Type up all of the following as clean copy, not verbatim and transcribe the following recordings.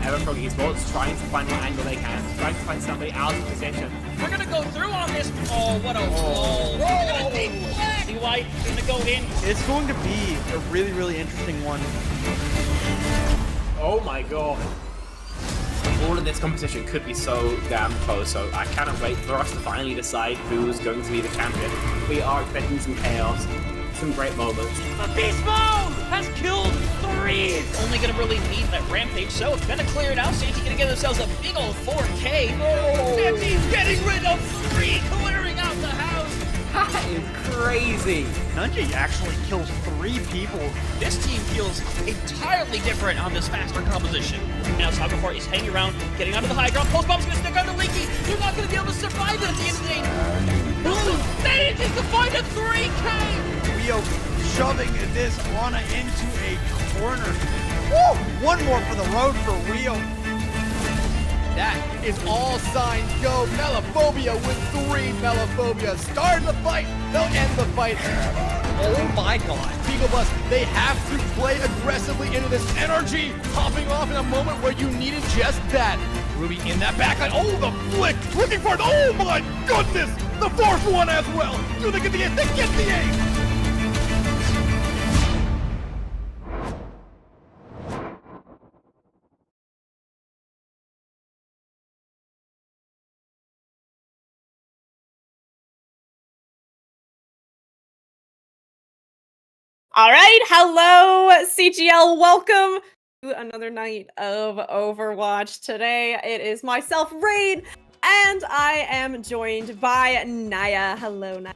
Everfrog Esports trying to find what angle they can, trying to find somebody out of position. We're gonna go through on this. Oh, what a roll. We're gonna deflect. See White gonna go in. It's going to be a really, really interesting one. Oh my god. All of this competition could be so damn close, so I cannot wait for us to finally decide who's going to be the champion. We are expecting some chaos, some great moments. Beast Mode has killed 3. Only gonna really need that rampage, so it's gonna clear it out. Safety gonna give themselves a big old 4K. Oh. 50's getting rid of 3, clearing out the house. That is crazy. Nunji actually kills 3 people. This team feels entirely different on this faster composition. Now Saga is hanging around, getting onto the high ground. Post bomb's gonna stick onto Linky. They're not gonna be able to survive it at the end of the day. Manages to find a 3K. Rio shoving this Ana into a corner. Woo! One more for the road for Rio. That is all signs go. Melophobia with 3 Melophobia. Start the fight. They'll end the fight. Oh my god. Beagle Bus, they have to play aggressively into this energy. Popping off in a moment where you needed just that. Ruby in that backline. Oh, the flick. Looking for it. Oh my goodness. The 4th one as well. Do they get the ace? They get the ace. All right, hello CGL, welcome to another night of Overwatch. Today it is myself, Raid, and I am joined by Naya. Hello, Naya.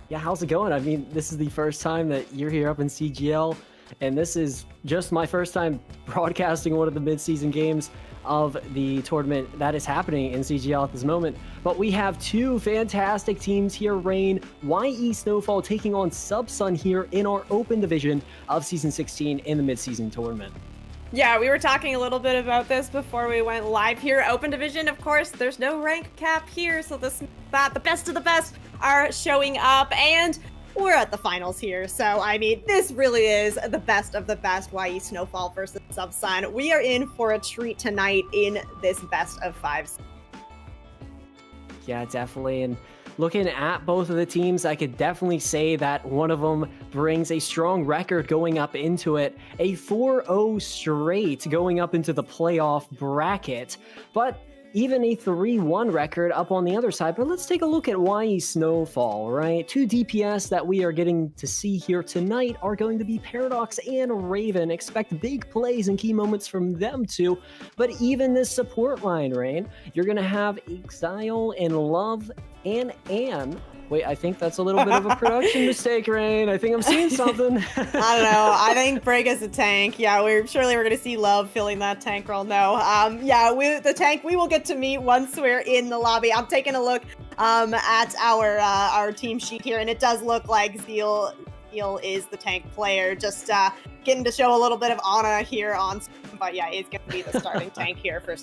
Yeah, how's it going? I mean, this is the first time that you're here up in CGL, and this is just my first time broadcasting one of the mid-season games of the tournament that is happening in CGL at this moment. But we have 2 fantastic teams here, Rain, YE Snowfall taking on Subsun here in our open division of Season 16 in the mid-season tournament. Yeah, we were talking a little bit about this before we went live here. Open division, of course, there's no rank cap here, so the best of the best are showing up, and we're at the finals here, so I mean, this really is the best of the best. YE Snowfall versus Subsun. We are in for a treat tonight in this best of 5. Yeah, definitely. And looking at both of the teams, I could definitely say that one of them brings a strong record going up into it, a 4-0 straight going up into the playoff bracket. But even a 3-1 record up on the other side. But let's take a look at YE Snowfall, right? 2 DPS that we are getting to see here tonight are going to be Paradox and Raven. Expect big plays and key moments from them too. But even this support line, Rain, you're going to have Exile and Love and Anne. Wait, I think that's a little bit of a production mistake, Rain. I think I'm seeing something. I don't know. I think Brig is a tank. Yeah, we're going to see Love filling that tank role. No. Yeah, the tank we will get to meet once we're in the lobby. I'm taking a look at our team sheet here, and it does look like Zeal is the tank player. Just getting to show a little bit of Ana here on, but yeah, he's going to be the starting tank here for.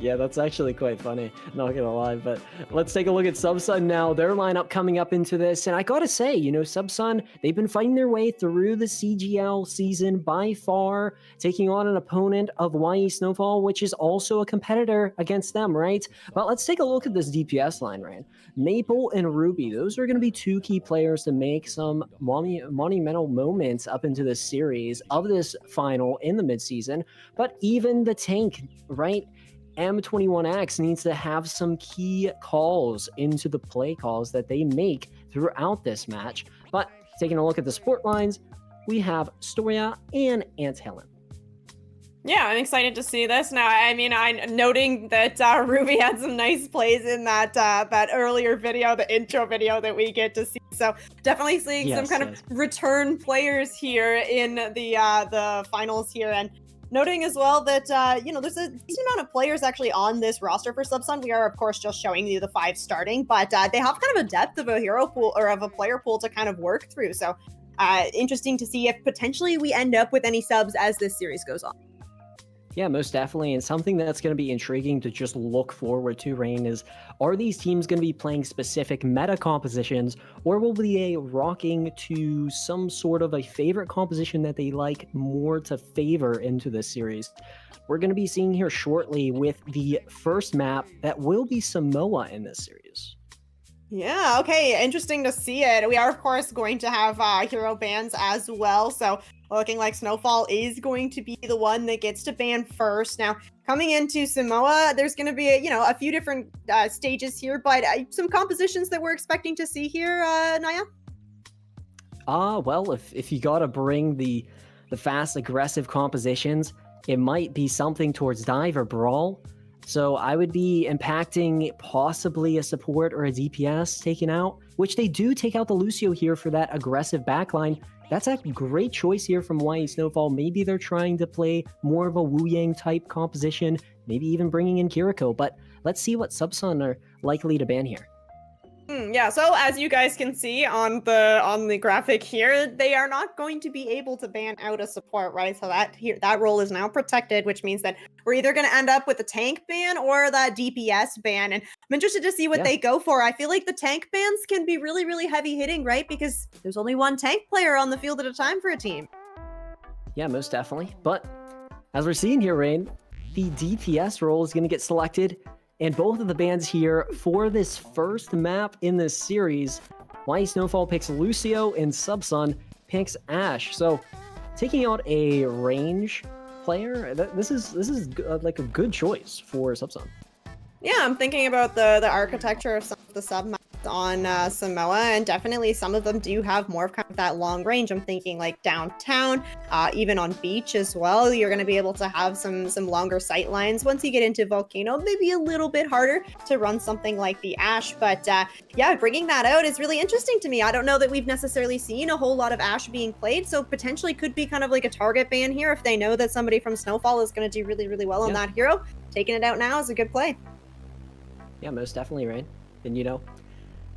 Yeah, that's actually quite funny, not gonna lie. But let's take a look at Subsun now. Their lineup coming up into this, and I gotta say, you know, Subsun, they've been fighting their way through the CGL season by far, taking on an opponent of YE Snowfall, which is also a competitor against them, right? But let's take a look at this DPS line, right? Maple and Ruby, those are gonna be 2 key players to make some monumental moments up into this series of this final in the midseason. But even the tank, right? M21X needs to have some key calls into the play calls that they make throughout this match. But taking a look at the support lines, we have Storia and Aunt Helen. Yeah, I'm excited to see this. Now, I mean, I'm noting that Ruby had some nice plays in that earlier video, the intro video that we get to see. So definitely seeing some kind of return players here in the finals here, and noting as well that, you know, there's a decent amount of players actually on this roster for Subsun. We are, of course, just showing you the 5 starting, but they have kind of a depth of a hero pool or of a player pool to kind of work through. So interesting to see if potentially we end up with any subs as this series goes on. Yeah, most definitely. And something that's going to be intriguing to just look forward to, Rain, is are these teams going to be playing specific meta compositions, or will they rocking to some sort of a favorite composition that they like more to favor into this series? We're going to be seeing here shortly with the first map that will be Samoa in this series. Yeah, okay, interesting to see it. We are, of course, going to have hero bans as well, so looking like Snowfall is going to be the one that gets to ban first. Now, coming into Samoa, there's going to be, a few different stages here, but some compositions that we're expecting to see here, Naya? Well, if you got to bring the fast, aggressive compositions, it might be something towards dive or brawl. So I would be impacting possibly a support or a DPS taken out, which they do take out the Lucio here for that aggressive backline. That's a great choice here from YE Snowfall. Maybe they're trying to play more of a Wu Yang type composition, maybe even bringing in Kiriko, but let's see what Subsun are likely to ban here. Yeah, so as you guys can see on the graphic here, they are not going to be able to ban out a support, right? So that role is now protected, which means that we're either going to end up with a tank ban or that DPS ban. And I'm interested to see what they go for. I feel like the tank bans can be really, really heavy hitting, right? Because there's only one tank player on the field at a time for a team. Yeah, most definitely. But as we're seeing here, Rain, the DPS role is going to get selected. And both of the bans here for this first map in this series, YE Snowfall picks Lucio and Subsun picks Ashe. So taking out a range player, this is like a good choice for Subsun. Yeah, I'm thinking about the architecture of some of the sub-maps on Samoa, and definitely some of them do have more of kind of that long range. I'm thinking like downtown, even on beach as well. You're going to be able to have some longer sight lines. Once you get into Volcano, maybe a little bit harder to run something like the Ashe, but yeah, bringing that out is really interesting to me. I don't know that we've necessarily seen a whole lot of Ashe being played, so potentially could be kind of like a target ban here if they know that somebody from Snowfall is going to do really, really well on that hero. Taking it out now is a good play. Yeah, most definitely, Rain. And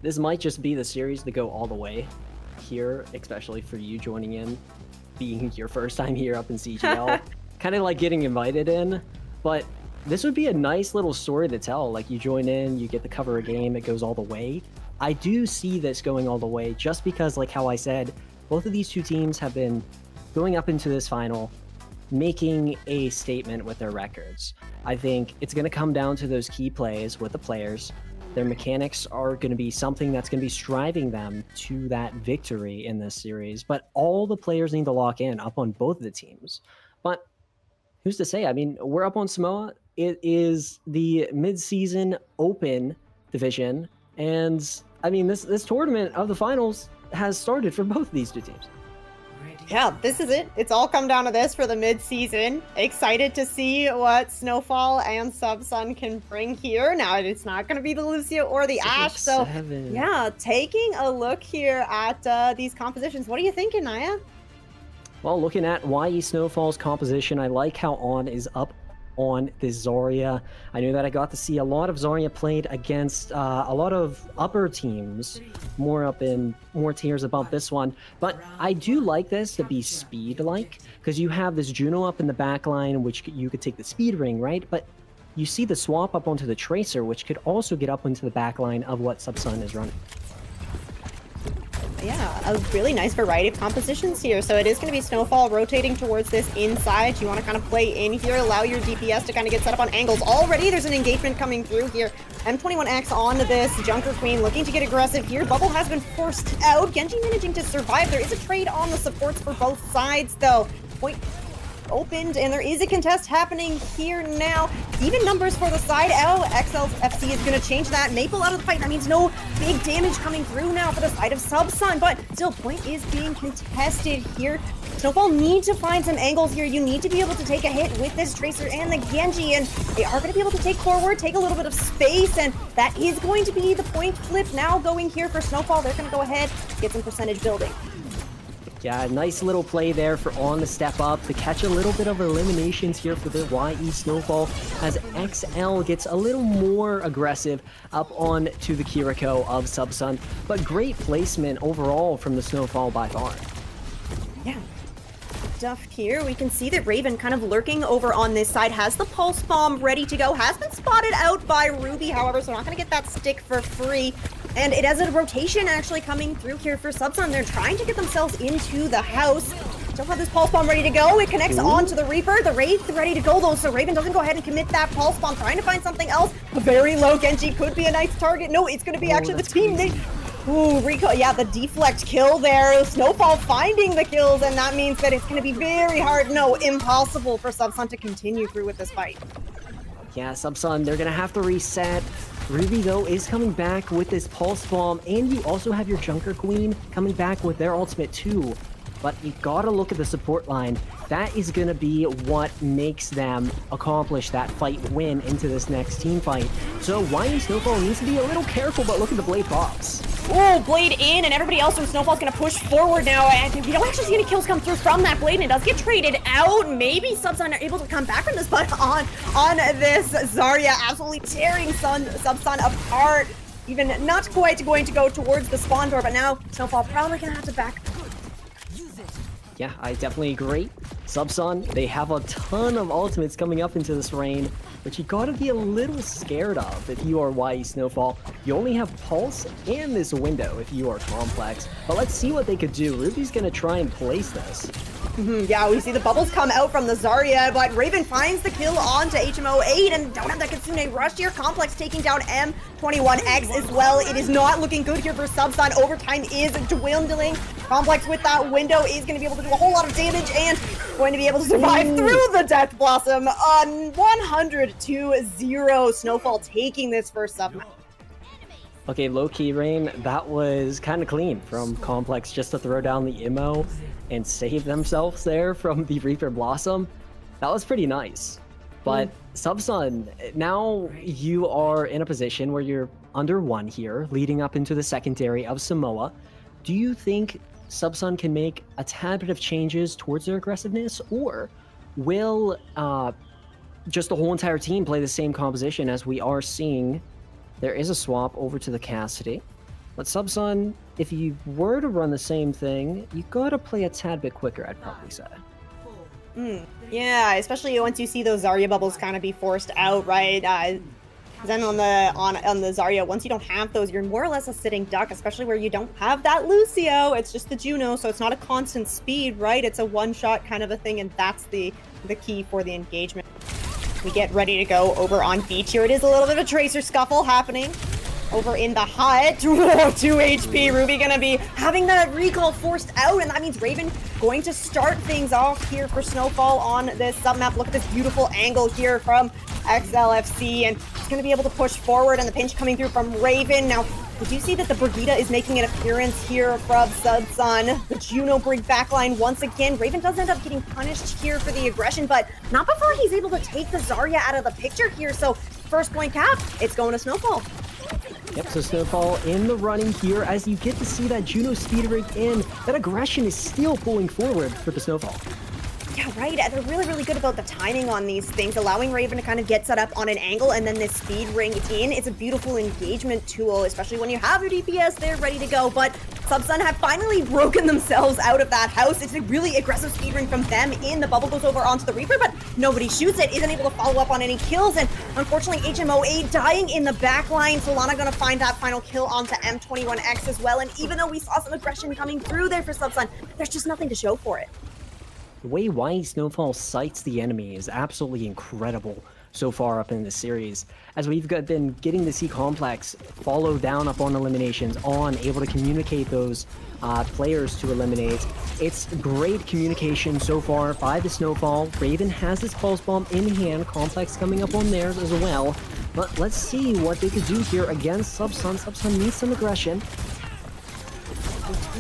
this might just be the series to go all the way here, especially for you joining in, being your first time here up in CGL, kind of like getting invited in. But this would be a nice little story to tell. Like, you join in, you get to cover a game, it goes all the way. I do see this going all the way just because, like how I said, both of these two teams have been going up into this final, making a statement with their records. I think it's going to come down to those key plays with the players. Their mechanics are going to be something that's going to be striving them to that victory in this series. But all the players need to lock in up on both of the teams. But who's to say? I mean, we're up on Samoa. It is the mid-season open division. And I mean, this tournament of the finals has started for both of these two teams. Yeah, this is it. It's all come down to this for the mid-season. Excited to see what Snowfall and Subsun can bring here. Now, it's not going to be the Lucio or the Ashe, so yeah, taking a look here at these compositions. What are you thinking, Naya? Well, looking at YE Snowfall's composition, I like how On is up on this Zarya. I knew that I got to see a lot of Zarya played against a lot of upper teams, more tiers above this one. But I do like this to be speed-like, because you have this Juno up in the back line, which you could take the speed ring, right? But you see the swap up onto the Tracer, which could also get up into the back line of what Subsun is running. Yeah, a really nice variety of compositions here. So it is going to be Snowfall rotating towards this inside. You want to kind of play in here, allow your DPS to kind of get set up on angles. Already there's an engagement coming through here. M21X onto this. Junker Queen looking to get aggressive here. Bubble has been forced out. Genji managing to survive. There is a trade on the supports for both sides, though. Point opened, and there is a contest happening here now. Even numbers for the side. XL's FC is going to change that. Maple out of the fight. That means no big damage coming through now for the side of Subsun, but still, point is being contested here. Snowfall need to find some angles here. You need to be able to take a hit with this Tracer and the Genji, and they are going to be able to take forward, take a little bit of space, and that is going to be the point flip now going here for Snowfall. They're going to go ahead, get some percentage building. Yeah, nice little play there for On to step up to catch a little bit of eliminations here for the YE Snowfall as XL gets a little more aggressive up on to the Kiriko of Subsun. But great placement overall from the Snowfall by far. Yeah. stuff here. We can see that Raven kind of lurking over on this side, has the pulse bomb ready to go, has been spotted out by Ruby, however, so not gonna get that stick for free. And it has a rotation actually coming through here for Subsun. They're trying to get themselves into the house. Still have this pulse bomb ready to go. It connects onto the Reaper. The Wraith ready to go though, so Raven doesn't go ahead and commit that pulse bomb, trying to find something else. A very low Genji could be a nice target. No, it's gonna be actually the teammate. Ooh, Rico, yeah, the deflect kill there. Snowfall finding the kills, and that means that it's going to be very hard, no, impossible for Subsun to continue through with this fight. Yeah, Subsun, they're gonna have to reset. Ruby, though, is coming back with this Pulse Bomb, and you also have your Junker Queen coming back with their ultimate too. But you gotta look at the support line. That is gonna be what makes them accomplish that fight win into this next team fight. So YE Snowfall needs to be a little careful, but look at the Blade pops. Oh, Blade in, and everybody else from Snowfall's gonna push forward now, and we don't actually see any kills come through from that Blade, and it does get traded out. Maybe Subsun are able to come back from this, but on this Zarya, absolutely tearing Subsun apart. Even not quite going to go towards the spawn door, but now Snowfall probably gonna have to back. Yeah, I definitely agree. Subsun, they have a ton of ultimates coming up into this rain, which you gotta be a little scared of if you are YE Snowfall. You only have Pulse and this window if you are Complex. But let's see what they could do. Ruby's gonna try and place this. Yeah, we see the bubbles come out from the Zarya, but Raven finds the kill onto HMO8 and don't have that Kitsune rush here. Complex taking down M21X as well. It is not looking good here for Subsun. Overtime is dwindling. Complex with that window is going to be able to do a whole lot of damage and going to be able to survive through the Death Blossom. 100-0. Snowfall taking this first sub. Okay, low-key Rain, that was kind of clean from Complex just to throw down the IMO and save themselves there from the Reaper Blossom. That was pretty nice. But Subsun, now you are in a position where you're under one here, leading up into the secondary of Samoa. Do you think Subsun can make a tad bit of changes towards their aggressiveness, or will just the whole entire team play the same composition as we are seeing? There is a swap over to the Cassidy. But Subsun, if you were to run the same thing, you gotta play a tad bit quicker, I'd probably say. Yeah, especially once you see those Zarya bubbles kind of be forced out, right? Then on the Zarya, once you don't have those, you're more or less a sitting duck, especially where you don't have that Lucio. It's just the Juno, so it's not a constant speed, right? It's a one-shot kind of a thing, and that's the key for the engagement. We get ready to go over on beach here. It is a little bit of a Tracer scuffle happening over in the hut. 2 HP. Ruby gonna be having that recall forced out, and that means Raven going to start things off here for Snowfall on this submap. Look at this beautiful angle here from XLFC, and he's gonna be able to push forward, and the pinch coming through from Raven. Now, did you see that the Brigitte is making an appearance here from Subsun? The Juno Brig backline once again. Raven does end up getting punished here for the aggression, but not before he's able to take the Zarya out of the picture here. So first point cap, it's going to Snowfall. Yep, so Snowfall in the running here as you get to see that Juno speed rig in. That aggression is still pulling forward for the Snowfall. Yeah, right. They're really, really good about the timing on these things, allowing Raven to kind of get set up on an angle and then this speed ring in. It's a beautiful engagement tool, especially when you have your DPS there ready to go. But Subsun have finally broken themselves out of that house. It's a really aggressive speed ring from them in. The bubble goes over onto the Reaper, but nobody shoots it, isn't able to follow up on any kills. And unfortunately, HMO8 dying in the back line. Solana gonna find that final kill onto M21X as well. And even though we saw some aggression coming through there for Subsun, there's just nothing to show for it. The way YE Snowfall sights the enemy is absolutely incredible so far up in this series, as we've been getting to see Complex follow down up on eliminations, able to communicate those players to eliminate. It's great communication so far by the Snowfall. Raven has his Pulse Bomb in hand, Complex coming up on theirs as well. But let's see what they could do here against Subsun. Subsun needs some aggression.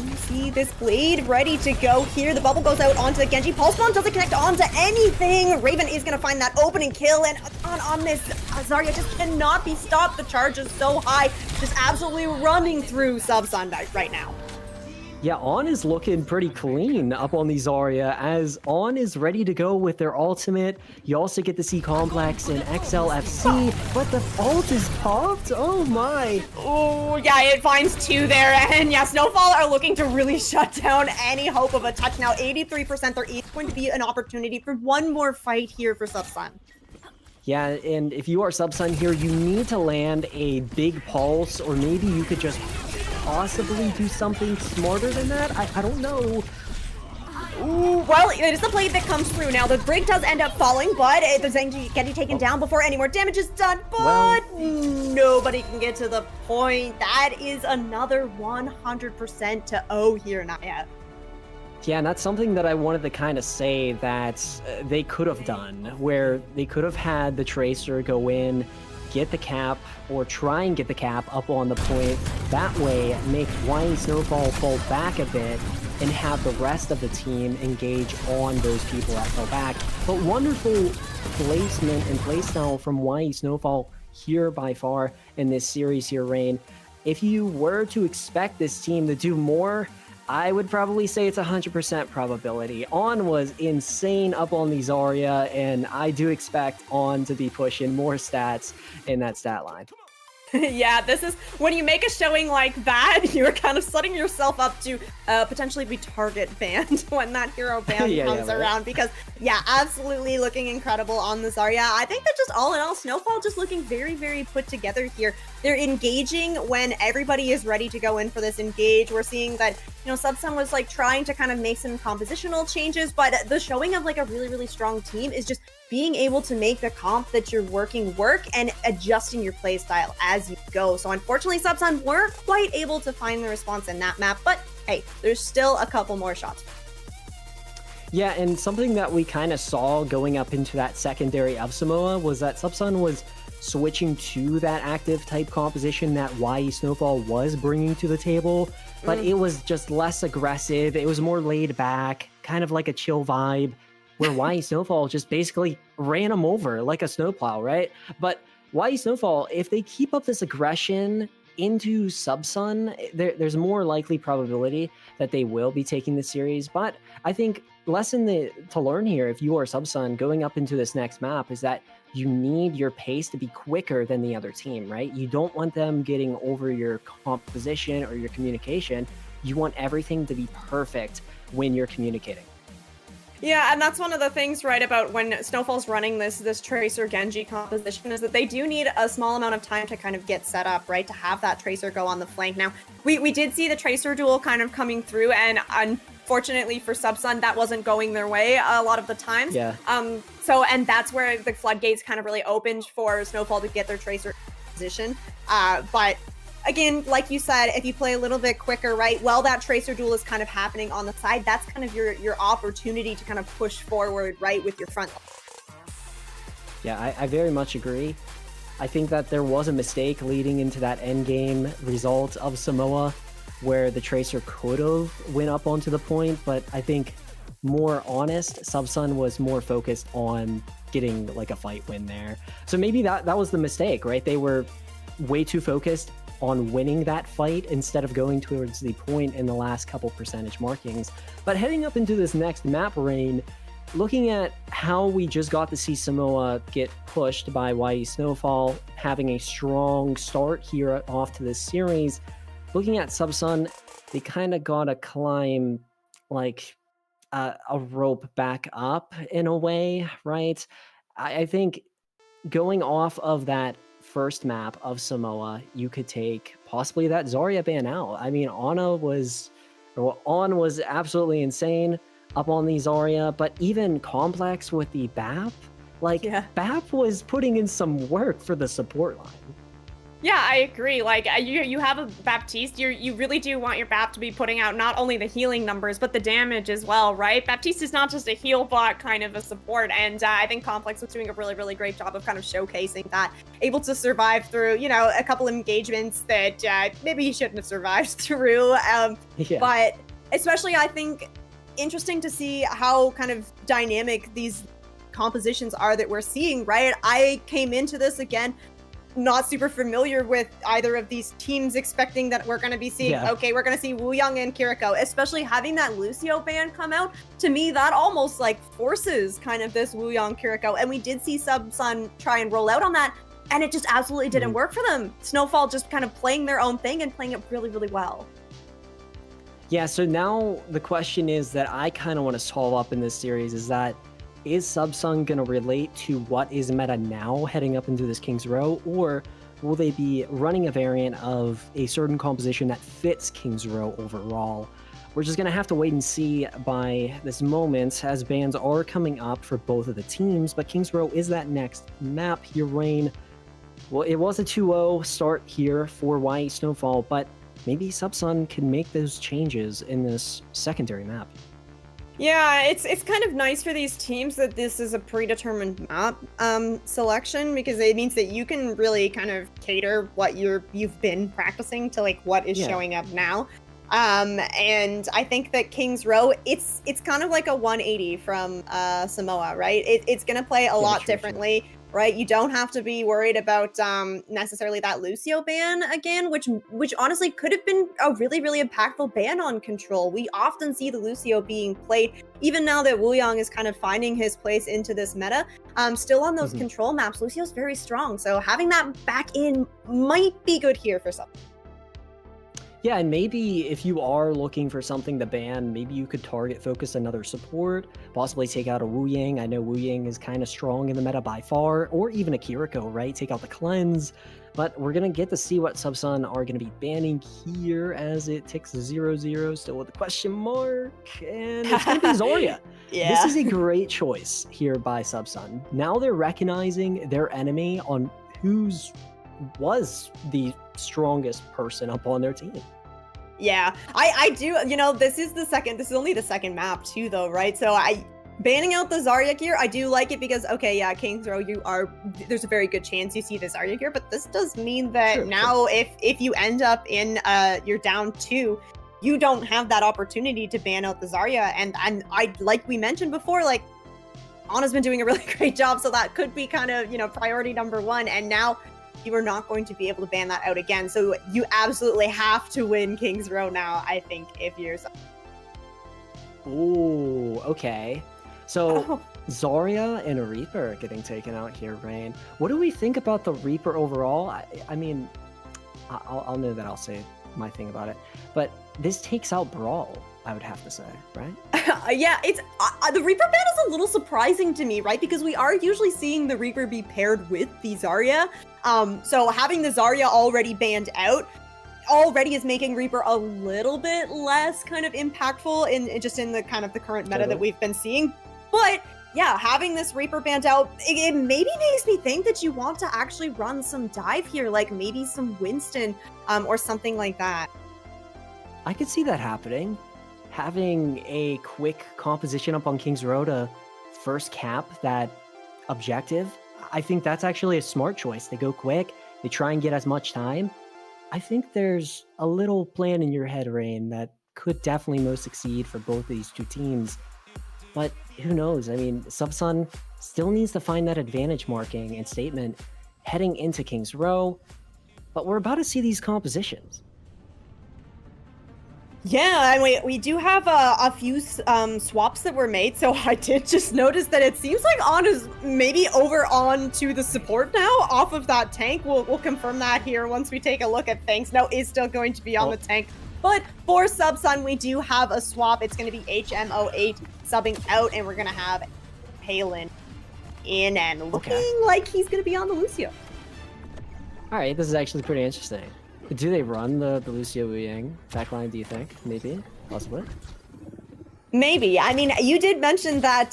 You see this Blade ready to go here. The bubble goes out onto the Genji. Pulse Bomb doesn't connect onto anything. Raven is going to find that opening kill, and on this, Zarya just cannot be stopped. The charge is so high, just absolutely running through Subsun right now. Yeah, On is looking pretty clean up on the Zarya, as On is ready to go with their ultimate. You also get to see Complex and XLFC, but the ult is popped? Oh my! Oh, yeah, it finds 2 there, and yeah, Snowfall are looking to really shut down any hope of a touch. Now, 83%, there is going to be an opportunity for one more fight here for Subsun. Yeah, and if you are Subsun here, you need to land a big pulse, or maybe you could just possibly do something smarter than that? I don't know. Ooh, well, it is the play that comes through. Now, the Brig does end up falling, but the Zenji getting taken down before any more damage is done, but nobody can get to the point. That is another 100% to O here, not yet. Yeah, and that's something that I wanted to kind of say that they could have done, where they could have had the Tracer go in, get the cap, or try and get the cap up on the point. That way, make YE Snowfall fall back a bit and have the rest of the team engage on those people that fell back. But wonderful placement and playstyle from YE Snowfall here by far in this series here, Rain. If you were to expect this team to do more, I would probably say it's 100% probability. On was insane up on the Zarya, and I do expect On to be pushing more stats in that stat line. Yeah, this is when you make a showing like that, you're kind of setting yourself up to potentially be target banned when that hero ban comes around. Because, yeah, absolutely looking incredible on the Zarya. I think that just all in all, Snowfall just looking very, very put together here. They're engaging when everybody is ready to go in for this engage. We're seeing that, you know, Subsun was like trying to kind of make some compositional changes, but the showing of like a really, really strong team is just being able to make the comp that you're working work and adjusting your play style as you go. So unfortunately, Subsun weren't quite able to find the response in that map, but hey, there's still a couple more shots. Yeah, and something that we kind of saw going up into that secondary of Samoa was that Subsun was switching to that active type composition that YE Snowfall was bringing to the table, but it was just less aggressive. It was more laid back, kind of like a chill vibe, where YE Snowfall just basically ran them over like a snowplow, right? But YE Snowfall, if they keep up this aggression into Subsun, there's more likely probability that they will be taking the series. But I think lesson to learn here, if you are Subsun going up into this next map, is that you need your pace to be quicker than the other team, right? You don't want them getting over your composition or your communication. You want everything to be perfect when you're communicating. Yeah, and that's one of the things, right, about when Snowfall's running this Tracer Genji composition is that they do need a small amount of time to kind of get set up, right, to have that Tracer go on the flank. Now, we did see the Tracer duel kind of coming through, and unfortunately for Subsun, that wasn't going their way a lot of the times. Yeah. And that's where the floodgates kind of really opened for Snowfall to get their Tracer position. But again, like you said, if you play a little bit quicker, right, while that Tracer duel is kind of happening on the side, that's kind of your opportunity to kind of push forward, right, with your front. Yeah, I very much agree. I think that there was a mistake leading into that endgame result of Samoa, where the Tracer could have went up onto the point, but I think more honest, Subsun was more focused on getting like a fight win there. So maybe that was the mistake, right? They were way too focused on winning that fight instead of going towards the point in the last couple percentage markings. But heading up into this next map, Rain, looking at how we just got to see Samoa get pushed by YE Snowfall, having a strong start here off to this series, looking at Subsun, they kind of got to climb like a rope back up in a way, right? I think going off of that first map of Samoa, you could take possibly that Zarya ban out. I mean, On was absolutely insane up on the Zarya, but even Complex with the BAP, like BAP was putting in some work for the support line. Yeah, I agree. Like, you have a Baptiste, you really do want your BAP to be putting out not only the healing numbers, but the damage as well, right? Baptiste is not just a heal bot, kind of a support, and I think Complex was doing a really, really great job of kind of showcasing that, able to survive through, you know, a couple engagements that maybe he shouldn't have survived through, but especially, I think, interesting to see how kind of dynamic these compositions are that we're seeing, right? I came into this again not super familiar with either of these teams, expecting that we're going to be seeing, okay, we're going to see Wooyoung and Kiriko, especially having that Lucio ban come out. To me, that almost like forces kind of this Wooyoung Kiriko. And we did see Subsun try and roll out on that, and it just absolutely didn't work for them. Snowfall just kind of playing their own thing and playing it really, really well. Yeah, so now the question is that I kind of want to solve up in this series is Subsun going to relate to what is meta now heading up into this King's Row, or will they be running a variant of a certain composition that fits King's Row overall? We're just going to have to wait and see by this moment as bans are coming up for both of the teams, but King's Row is that next map here, Rain. Well, it was a 2-0 start here for YE Snowfall, but maybe Subsun can make those changes in this secondary map. Yeah, it's kind of nice for these teams that this is a predetermined map selection, because it means that you can really kind of cater what you've been practicing to like what is showing up now. And I think that King's Row, it's kind of like a 180 from Samoa, right? It's gonna play a lot differently. Right, you don't have to be worried about necessarily that Lucio ban again, which honestly could have been a really, really impactful ban on Control. We often see the Lucio being played, even now that Wooyoung is kind of finding his place into this meta. Still on those Control maps, Lucio's very strong, so having that back in might be good here for some. Yeah, and maybe if you are looking for something to ban, maybe you could target focus another support, possibly take out a Wooyoung. I know Wooyoung is kind of strong in the meta by far, or even a Kiriko, right? Take out the cleanse. But we're going to get to see what Subsun are going to be banning here as it ticks 0-0, still with a question mark. And it's going to be Zarya. This is a great choice here by Subsun. Now they're recognizing their enemy on who's was the strongest person up on their team. Yeah, I do, you know, this is only the second map too though, right? So banning out the Zarya gear, I do like it because, okay, yeah, King's Row, there's a very good chance you see the Zarya gear, but this does mean that if you end up in, you're down 2, you don't have that opportunity to ban out the Zarya, and I like we mentioned before, like, Ana's been doing a really great job, so that could be kind of, you know, priority number 1, and now you are not going to be able to ban that out again. So you absolutely have to win King's Row now, I think, if you're... Ooh, okay. So Zarya and a Reaper are getting taken out here, Rain. What do we think about the Reaper overall? I mean, I'll know that I'll say my thing about it, but this takes out Brawl, I would have to say, right? Yeah, it's the Reaper ban is a little surprising to me, right? Because we are usually seeing the Reaper be paired with the Zarya. So having the Zarya already banned out already is making Reaper a little bit less kind of impactful in the kind of the current meta that we've been seeing. But yeah, having this Reaper banned out, it maybe makes me think that you want to actually run some dive here, like maybe some Winston or something like that. I could see that happening. Having a quick composition up on King's Row to first cap that objective, I think that's actually a smart choice. They go quick, they try and get as much time. I think there's a little plan in your head, Rain, that could definitely most succeed for both of these two teams. But who knows? I mean, Subsun still needs to find that advantage marking and statement heading into King's Row, but we're about to see these compositions. Yeah, and we do have a few swaps that were made, so I did just notice that it seems like Ana's maybe over on to the support now, off of that tank. We'll confirm that here once we take a look at things. No, is still going to be on the tank. But for Subsun, we do have a swap. It's going to be HMO8 subbing out, and we're going to have Palin in and looking like he's going to be on the Lucio. All right, this is actually pretty interesting. Do they run the Lucio Wooyoung backline, do you think? Maybe? Possibly? Maybe. I mean, you did mention that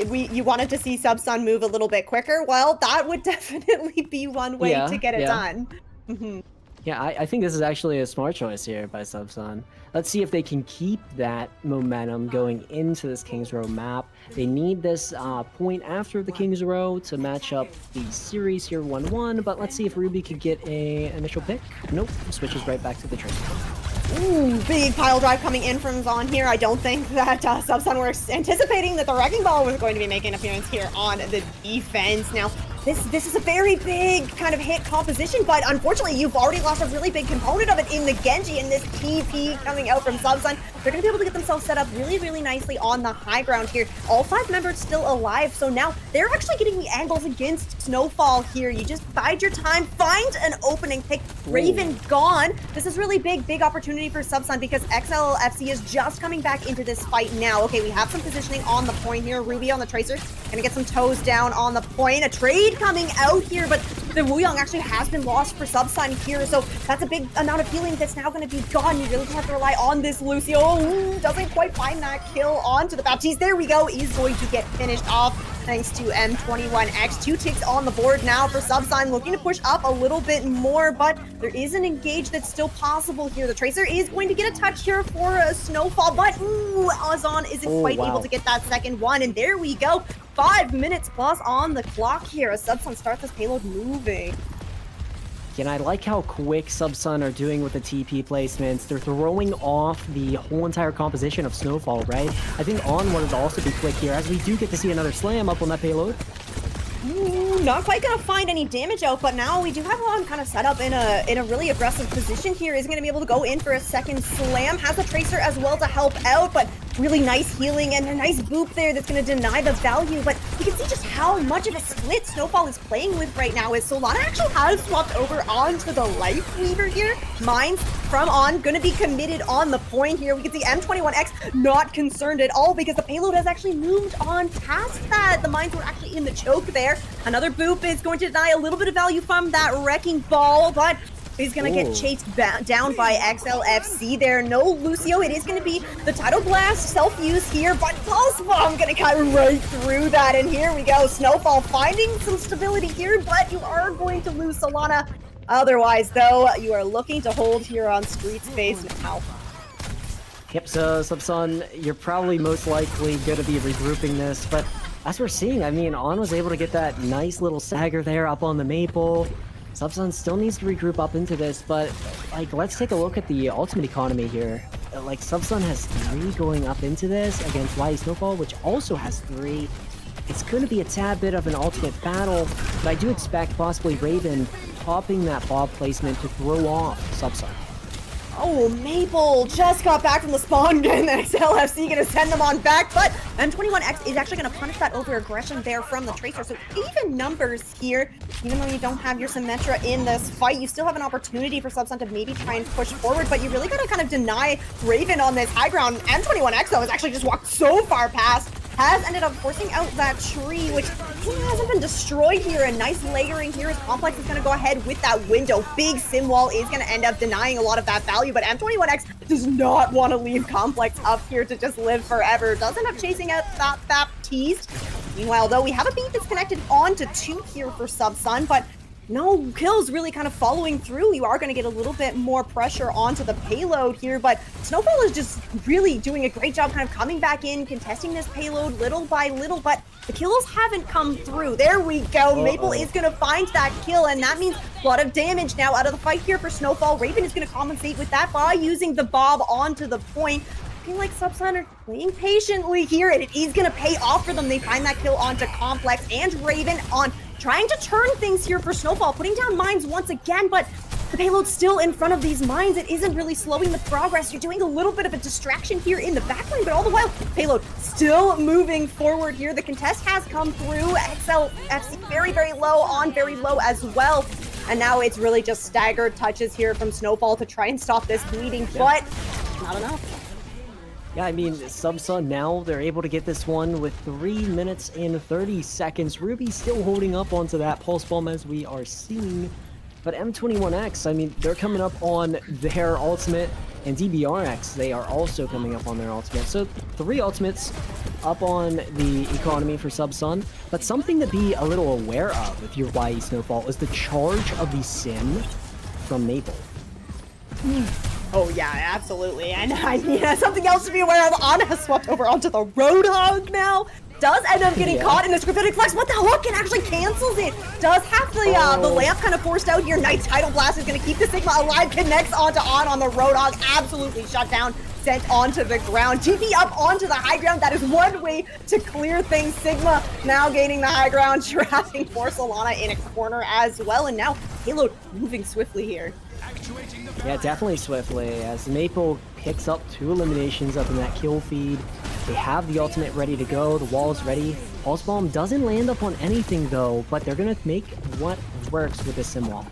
you wanted to see Subsun move a little bit quicker. Well, that would definitely be one way to get it done. Mm-hmm. Yeah, I think this is actually a smart choice here by Subsun. Let's see if they can keep that momentum going into this King's Row map. They need this point after the King's Row to match up the series here 1-1, but let's see if Ruby could get a initial pick. Nope, switches right back to the train. Ooh, big pile drive coming in from Zon here. I don't think that Subsun were anticipating that the Wrecking Ball was going to be making an appearance here on the defense. Now, This is a very big kind of hit composition, but unfortunately, you've already lost a really big component of it in the Genji, and this TP coming out from Subsun. They're going to be able to get themselves set up really, really nicely on the high ground here. All 5 members still alive, so now they're actually getting the angles against Snowfall here. You just bide your time, find an opening pick. Raven gone. This is really big opportunity for Subsun because XLFC is just coming back into this fight now. Okay, we have some positioning on the point here. Ruby on the Tracer. Gonna get some toes down on the point. A trade coming out here, but the Wuyong actually has been lost for Subsun here, so that's a big amount of healing that's now going to be gone. You really have to rely on this Lucio. Ooh, doesn't quite find that kill onto the Baptiste. There we go. Is going to get finished off thanks to M21X. 2 ticks on the board now for Subsun, looking to push up a little bit more, but there is an engage that's still possible here. The Tracer is going to get a touch here for a Snowfall, but ooh, Ozon isn't quite able to get that second one, and there we go. 5 minutes plus on the clock here as Subsun starts this payload moving. And I like how quick Subsun are doing with the TP placements. They're throwing off the whole entire composition of Snowfall, right? I think On wanted to also be quick here, as we do get to see another slam up on that payload. Ooh, not quite gonna find any damage out, but now we do have On kind of set up in a really aggressive position here. Is gonna be able to go in for a second slam. Has a Tracer as well to help out, but really nice healing and a nice boop there that's gonna deny the value. But you can see just how much of a split Snowfall is playing with right now. Is Solana actually has swapped over onto the Life Weaver here. Mines from On gonna be committed on the point here. We can see M21X not concerned at all because the payload has actually moved on past that. The mines were actually in the choke there. Another boop is going to deny a little bit of value from that Wrecking Ball, but he's gonna get chased down by XLFC there. No Lucio. It is gonna be the Tidal Blast self-use here, but Pulse Bomb gonna cut right through that. And here we go. Snowfall finding some stability here, but you are going to lose Solana. Otherwise, though, you are looking to hold here on Street Space now. Yep, so Subsun, you're probably most likely going to be regrouping this, but as we're seeing, I mean, On was able to get that nice little stagger there up on the Maple. Subsun still needs to regroup up into this, but, like, let's take a look at the ultimate economy here. Like, Subsun has 3 going up into this against YE Snowfall, which also has 3. It's going to be a tad bit of an ultimate battle, but I do expect possibly Raven popping that Bob placement to throw off Subsun. Oh, Maple just got back from the spawn, and then XLFC gonna send them on back, but M21X is actually gonna punish that over-aggression there from the Tracer. So even numbers here, even though you don't have your Symmetra in this fight, you still have an opportunity for Subsun to maybe try and push forward, but you really gotta kind of deny Raven on this high ground. M21X, though, has actually just walked so far past, has ended up forcing out that tree, which hasn't been destroyed here. A nice layering here as Complex is going to go ahead with that window. Big Sim Wall is going to end up denying a lot of that value, but M21X does not want to leave Complex up here to just live forever. Does end up chasing out that Baptiste. Meanwhile, though, we have a beat that's connected onto 2 here for Subsun, but no kills really kind of following through. You are going to get a little bit more pressure onto the payload here, but Snowfall is just really doing a great job kind of coming back in, contesting this payload little by little, but the kills haven't come through. There we go. Maple is going to find that kill, and that means a lot of damage now out of the fight here for Snowfall. Raven is going to compensate with that by using the Bob onto the point. I feel like Subsun are playing patiently here, and it is going to pay off for them. They find that kill onto Complex and Raven on trying to turn things here for Snowfall, putting down mines once again, but the payload's still in front of these mines. It isn't really slowing the progress. You're doing a little bit of a distraction here in the backline, but all the while, payload still moving forward here. The contest has come through. XLFC very, very low, On very low as well. And now it's really just staggered touches here from Snowfall to try and stop this bleeding, but not enough. Yeah, I mean, Subsun now, they're able to get this one with 3 minutes and 30 seconds. Ruby still holding up onto that Pulse Bomb as we are seeing. But M21X, I mean, they're coming up on their ultimate, and DBRX, they are also coming up on their ultimate. So 3 ultimates up on the economy for Subsun. But something to be a little aware of if you're YE Snowfall is the charge of the Sim from Maple. Oh yeah, absolutely. And something else to be aware of. Ana has swapped over onto the Roadhog now. Does end up getting caught in this Gravitic Flex, but the hook it actually cancels it. Does have the lamp kind of forced out here. Nice Tidal Blast is going to keep the Sigma alive. Connects onto On the Roadhog. Absolutely shut down. sent onto the ground. TP up onto the high ground. That is one way to clear things. Sigma now gaining the high ground, trapping for Solana in a corner as well. And now Payload moving swiftly here. Yeah, definitely swiftly, as Maple picks up 2 eliminations up in that kill feed. They have the ultimate ready to go, the wall is ready. Pulse Bomb doesn't land up on anything though, but they're gonna make what works with the sim wall.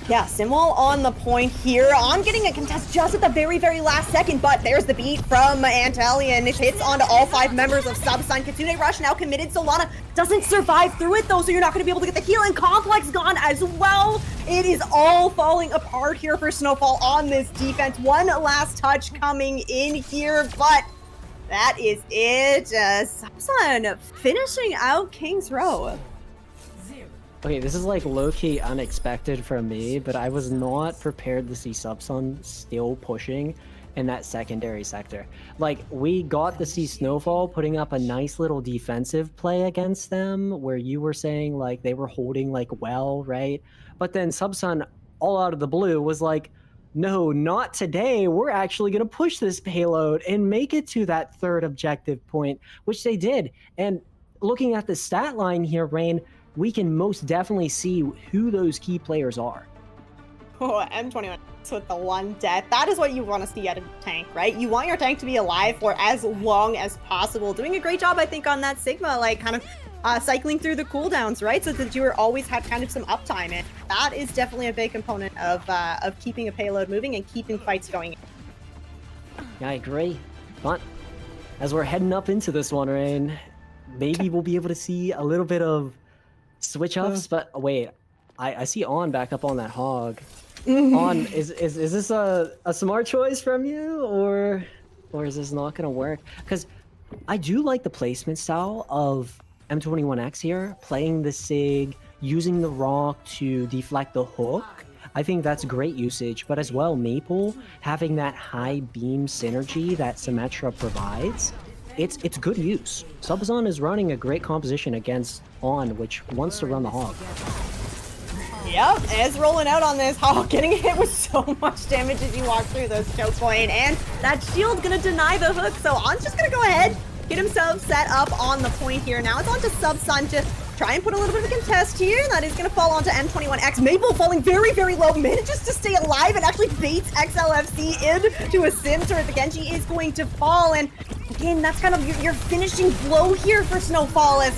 Yeah, Simwall on the point here. On getting a contest just at the very, very last second, but there's the beat from Antelion. It hits onto all 5 members of Subsun. Kitsune Rush now committed. Solana doesn't survive through it though, so you're not going to be able to get the heal, and Complex gone as well. It is all falling apart here for Snowfall on this defense. One last touch coming in here, but that is it. Subsun finishing out King's Row. Okay, this is like low-key unexpected from me, but I was not prepared to see Subsun still pushing in that secondary sector. Like, we got to see Snowfall putting up a nice little defensive play against them, where you were saying, like, they were holding, like, well, right? But then Subsun, all out of the blue, was like, no, not today. We're actually going to push this payload and make it to that 3rd objective point, which they did. And looking at the stat line here, Rain, we can most definitely see who those key players are. Oh, M21 with the 1 death. That is what you want to see out of your tank, right? You want your tank to be alive for as long as possible. Doing a great job, I think, on that Sigma, like kind of cycling through the cooldowns, right? So that you were always had kind of some uptime. And that is definitely a big component of keeping a payload moving and keeping fights going. Yeah, I agree. But as we're heading up into this one, Rain, maybe we'll be able to see a little bit of switch ups, but wait, I see On back up on that hog. On, is this a smart choice from you, or is this not gonna work? Because I do like the placement style of M21X here, playing the Sig, using the rock to deflect the hook. I think that's great usage, but as well, Maple having that high beam synergy that Symmetra provides. It's good use. Subsun is running a great composition against On, which wants to run the hog. Yep, Ez rolling out on this hog, getting hit with so much damage as you walk through those choke point, and that shield's gonna deny the hook, so On's just gonna go ahead, get himself set up on the point here. Now it's on to Subsun to try and put a little bit of a contest here. That is going to fall onto M21X. Maple falling very, very low, manages to stay alive and actually baits XLFC into a sim turret. The Genji is going to fall, and again, that's kind of your finishing blow here for Snowfall as,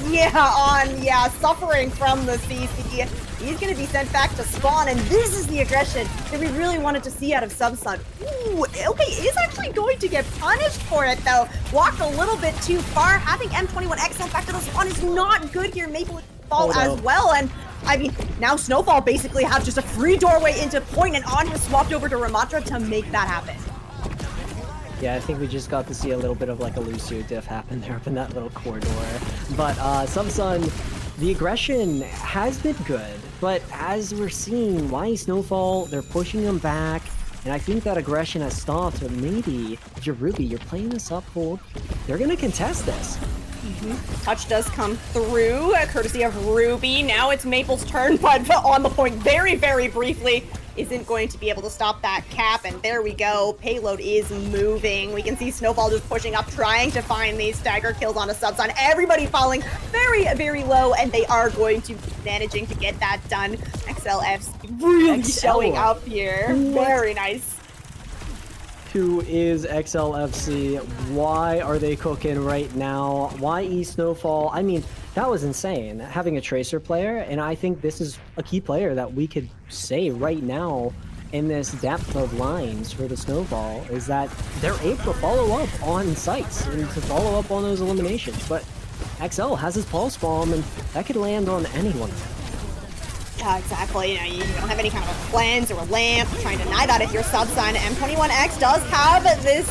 suffering from the CC. He's going to be sent back to spawn, and this is the aggression that we really wanted to see out of Subsun. Ooh, okay, is actually going to get punished for it, though. Walked a little bit too far. Having M21X sent back to the spawn is not good here. Maple fall as well, and I mean, now Snowfall basically have just a free doorway into point, and On has swapped over to Ramatra to make that happen. Yeah, I think we just got to see a little bit of like a Lucio diff happen there up in that little corridor. But Subsun, the aggression has been good, but as we're seeing, why Snowfall, they're pushing them back, and I think that aggression has stopped, but maybe if you're Ruby, you're playing this up hold, they're gonna contest this. Touch does come through, courtesy of Ruby. Now it's Maple's turn, but on the point very, very briefly, isn't going to be able to stop that cap, and there we go. Payload is moving. We can see Snowfall just pushing up, trying to find these stagger kills on a Subsun. Everybody falling very, very low, and they are going to be managing to get that done. XLF's really showing up here. Very nice. Who is XLFC? Why are they cooking right now? Why Snowfall? I mean, that was insane, having a Tracer player, and I think this is a key player that we could say right now in this depth of lines for the Snowfall, is that they're able to follow up on sites and to follow up on those eliminations. But XL has his Pulse Bomb, and that could land on anyone. Yeah, exactly. You know, you don't have any kind of a cleanse or a lamp. Trying to deny that if you're Subsun. M21X does have this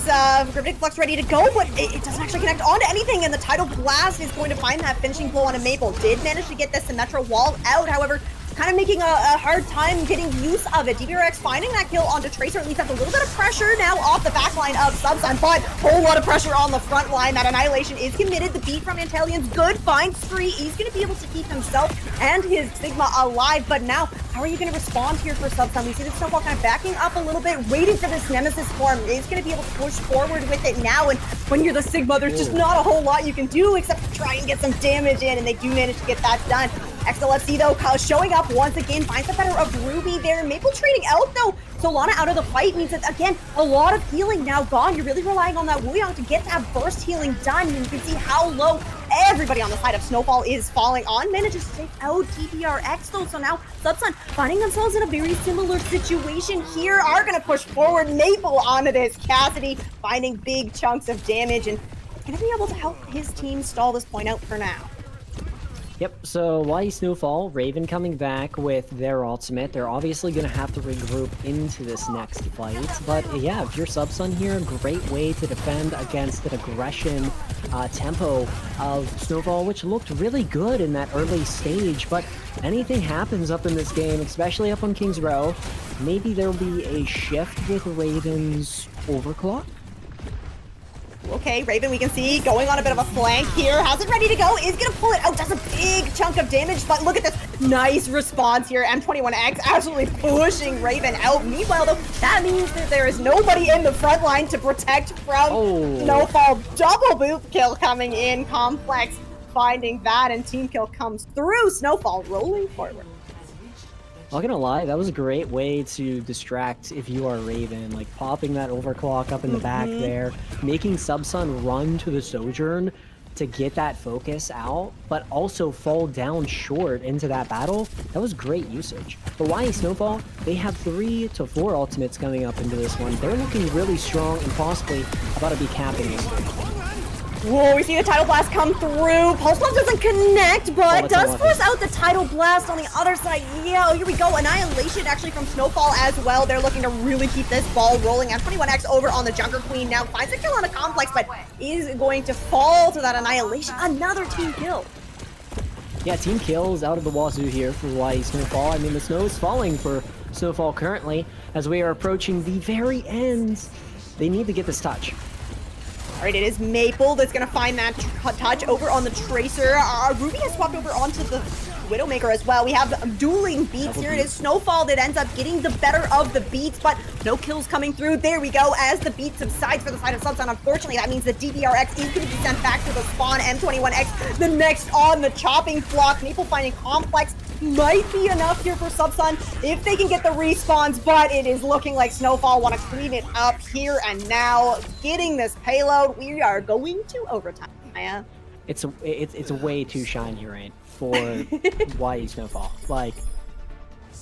Cryptic Flux ready to go, but it doesn't actually connect onto anything, and the Tidal Blast is going to find that finishing blow on a Maple. Did manage to get this Symmetra wall out, however, kind of making a hard time getting use of it. DBRX finding that kill onto Tracer, at least have a little bit of pressure now off the back line of Subsun, but whole lot of pressure on the front line. That Annihilation is committed. The beat from Antalian's good, find Spree. He's going to be able to keep himself and his Sigma alive, but now, how are you going to respond here for Subsun? We see the Snowfall kind of backing up a little bit, waiting for this Nemesis form. He's going to be able to push forward with it now, and when you're the Sigma, there's just not a whole lot you can do except to try and get some damage in, and they do manage to get that done. XLFC though, showing up once again, finds the better of Ruby there. Maple trading out though. Solana out of the fight means that, again, a lot of healing now gone. You're really relying on that Wuyong to get that burst healing done. And you can see how low everybody on the side of Snowfall is falling on. Manages to take out DBRX though. So now Subsun finding themselves in a very similar situation here. Are going to push forward. Maple onto this. Cassidy finding big chunks of damage and going to be able to help his team stall this point out for now. Yep, so YE Snowfall, Raven coming back with their ultimate. They're obviously going to have to regroup into this next fight. But yeah, if you're Subsun here, a great way to defend against an aggression tempo of Snowfall, which looked really good in that early stage. But anything happens up in this game, especially up on King's Row, maybe there'll be a shift with Raven's overclock. Okay, Raven, we can see going on a bit of a flank here. Has it ready to go. Is going to pull it out. Does a big chunk of damage, but look at this nice response here. M21X absolutely pushing Raven out. Meanwhile, though, that means that there is nobody in the front line to protect from Snowfall. Double boot kill coming in. Complex finding that, and team kill comes through. Snowfall rolling forward. Not gonna lie, that was a great way to distract if you are Raven, like popping that overclock up in the back there, making Subsun run to the Sojourn to get that focus out, but also fall down short into that battle. That was great usage. But YE Snowfall, they have 3 to 4 ultimates coming up into this one. They're looking really strong and possibly about to be capping this one. Whoa, we see the Tidal Blast come through. Pulse Bomb doesn't connect, but does force out the Tidal Blast on the other side. Yeah, here we go. Annihilation actually from Snowfall as well. They're looking to really keep this ball rolling. M21X over on the Junker Queen now finds a kill on a Complex, but is going to fall to that Annihilation. Another team kill. Yeah, team kills out of the wazoo here for YE Snowfall. I mean, the snow is falling for Snowfall currently as we are approaching the very end. They need to get this touch. All right, it is Maple that's going to find that touch over on the Tracer. Ruby has swapped over onto the Widowmaker as well. We have dueling beats here. It is Snowfall that ends up getting the better of the beats, but no kills coming through. There we go. As the beat subsides for the side of Subsun, unfortunately, that means that DBRX is going to be sent back to the spawn. M21X, the next on the chopping block. Maple finding Complex might be enough here for Subsun if they can get the respawns, but it is looking like Snowfall want to clean it up here and now. Getting this payload, we are going to overtime. Maya. It's way too shiny, right, for YE Snowfall. Like,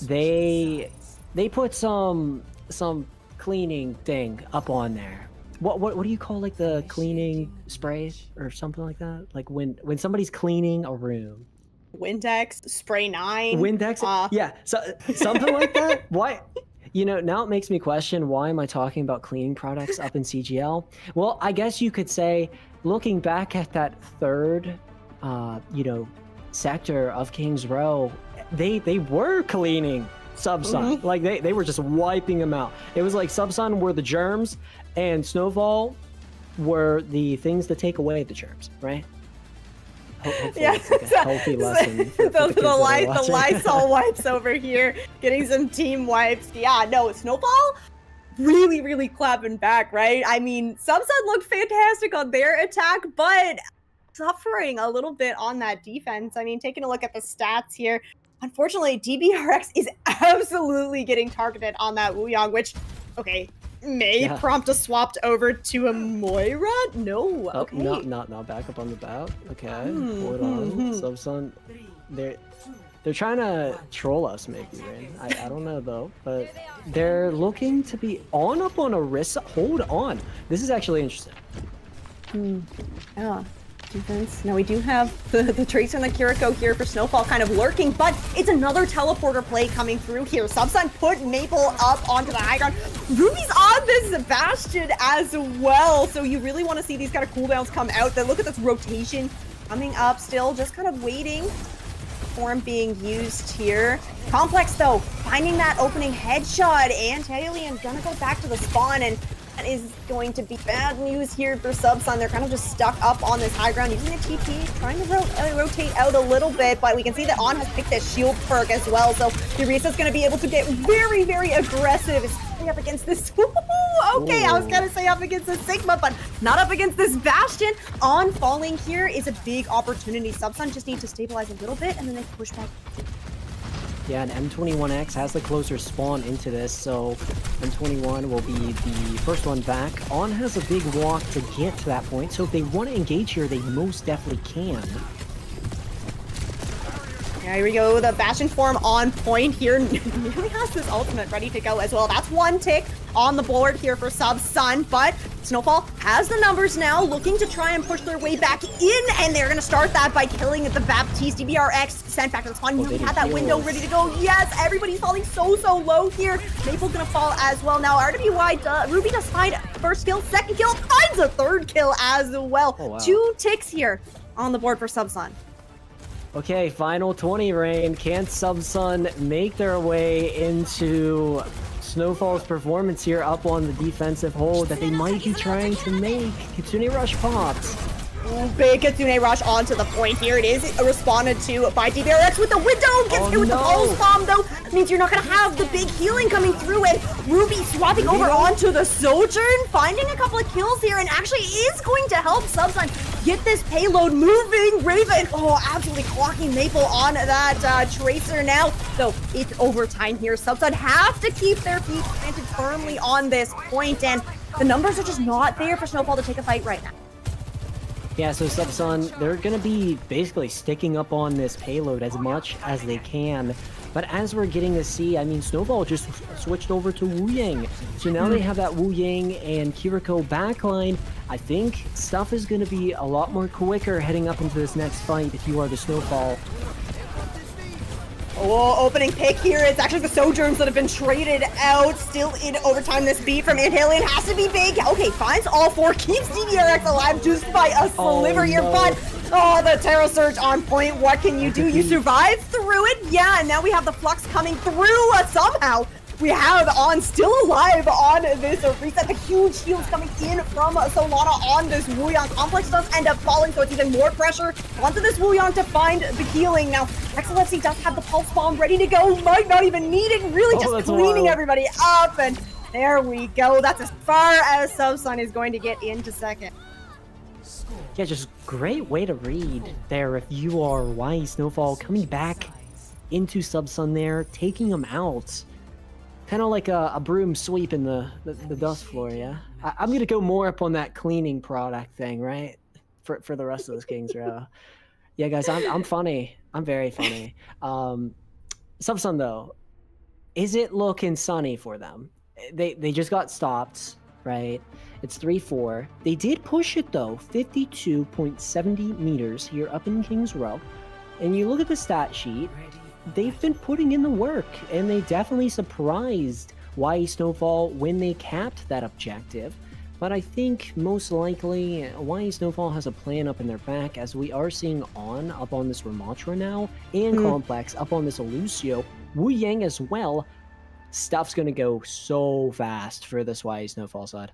they put some cleaning thing up on there. What do you call, like, the cleaning spray or something like that? Like when somebody's cleaning a room. Windex, Spray 9. Windex? Yeah, so, something like that? Why? You know, now it makes me question, why am I talking about cleaning products up in CGL? Well, I guess you could say, looking back at that third, sector of King's Row, they were cleaning Subsun. Like, they were just wiping them out. It was like Subsun were the germs, and Snowfall were the things that take away the germs, right? Yeah, it's like a healthy lesson for the the Lysol wipes over here, getting some team wipes. Yeah, no, Snowfall really clapping back, right? I mean, Subsun looked fantastic on their attack, but suffering a little bit on that defense. I mean, taking a look at the stats here, unfortunately, DBRX is absolutely getting targeted on that Wuyong, which, okay, may prompt a swapped over to a Moira? No, okay. Not back up on the bat. Okay, hold on. Subsun, they're trying to troll us, maybe, right? I don't know though, but they're looking to be up on Orisa. Hold on, this is actually interesting. Yeah. Defense. Now we do have the Tracer and the Kiriko here for Snowfall kind of lurking, but it's another teleporter play coming through here. Subsun put Maple up onto the high ground. Ruby's on this Sebastian as well, so you really want to see these kind of cooldowns come out. Then look at this rotation coming up still, just kind of waiting form being used here. Complex, though, finding that opening headshot, and Alien gonna go back to the spawn, and that is going to be bad news here for Subsun. They're kind of just stuck up on this high ground using a TP, trying to rotate out a little bit, but we can see that On has picked this shield perk as well, so Yurisa's going to be able to get very, very aggressive, especially up against this. Okay, I was going to say up against the Sigma, but not up against this Bastion. On falling here is a big opportunity. Subsun just need to stabilize a little bit, and then they push back. Yeah, and M21X has the closer spawn into this, so M21 will be the first one back. On has a big walk to get to that point, so if they want to engage here, they most definitely can. Yeah, here we go, the Bastion form on point here. Nearly has this ultimate ready to go as well. That's one tick on the board here for Subsun, but Snowfall has the numbers now, looking to try and push their way back in, and they're going to start that by killing the Baptiste. DBRX sent back to the spawn. We had that window ready to go. Yes, everybody's falling so low here. Maple's going to fall as well. Now, RWY, Ruby does find first kill, second kill, finds a third kill as well. Oh, wow. 2 ticks here on the board for Subsun. Okay, final 20 Rain. Can Subsun make their way into Snowfall's performance here up on the defensive hold that they might be trying to make? Kitsune Rush popped. Big Kitsune Rush onto the point here. It is responded to by DBRX with the window. Gets hit with the pulse bomb, though. Means you're not going to have the big healing coming through, and Ruby swapping over onto the Sojourn, finding a couple of kills here, and actually is going to help Subsun get this payload moving. Raven, absolutely clocking Maple on that Tracer now. So it's overtime here. Subsun have to keep their feet planted firmly on this point, and the numbers are just not there for Snowfall to take a fight right now. Yeah, so Subsun, they're going to be basically sticking up on this payload as much as they can. But as we're getting to see, I mean, Snowfall just switched over to Wu Yang. So now they have that Wu Yang and Kiriko backline. I think stuff is going to be a lot more quicker heading up into this next fight if you are the Snowfall. Opening pick here. It's actually the Sojourns that have been traded out. Still in overtime. This beat from Inhalion has to be big. Okay, finds all 4. Keeps DBRX alive just by a sliver here. But, the Terra Surge on point. What can you do? You survive through it. Yeah, and now we have the Flux coming through somehow. We have On still alive on this reset. The huge heals coming in from Solana on this Wuyang. Complex does end up falling, so it's even more pressure onto this Wuyang to find the healing. Now, XLFC does have the Pulse Bomb ready to go. Might not even need it. Really just cleaning everybody up. And there we go. That's as far as Subsun is going to get into second. Yeah, just great way to read there if you are YE Snowfall coming back into Subsun there, taking them out. Kind of like a broom sweep in the dust floor, yeah? I'm going to go more up on that cleaning product thing, right? For the rest of this Kings Row. Yeah, guys, I'm funny. I'm very funny. Subsun, though, is it looking sunny for them? They just got stopped, right? It's 3-4. They did push it, though. 52.70 meters here up in Kings Row. And you look at the stat sheet, they've been putting in the work, and they definitely surprised YE Snowfall when they capped that objective. But I think most likely YE Snowfall has a plan up in their back, as we are seeing On up on this Ramatra now, and Complex up on this Lucio. Wu Yang as well. Stuff's going to go so fast for this YE Snowfall side.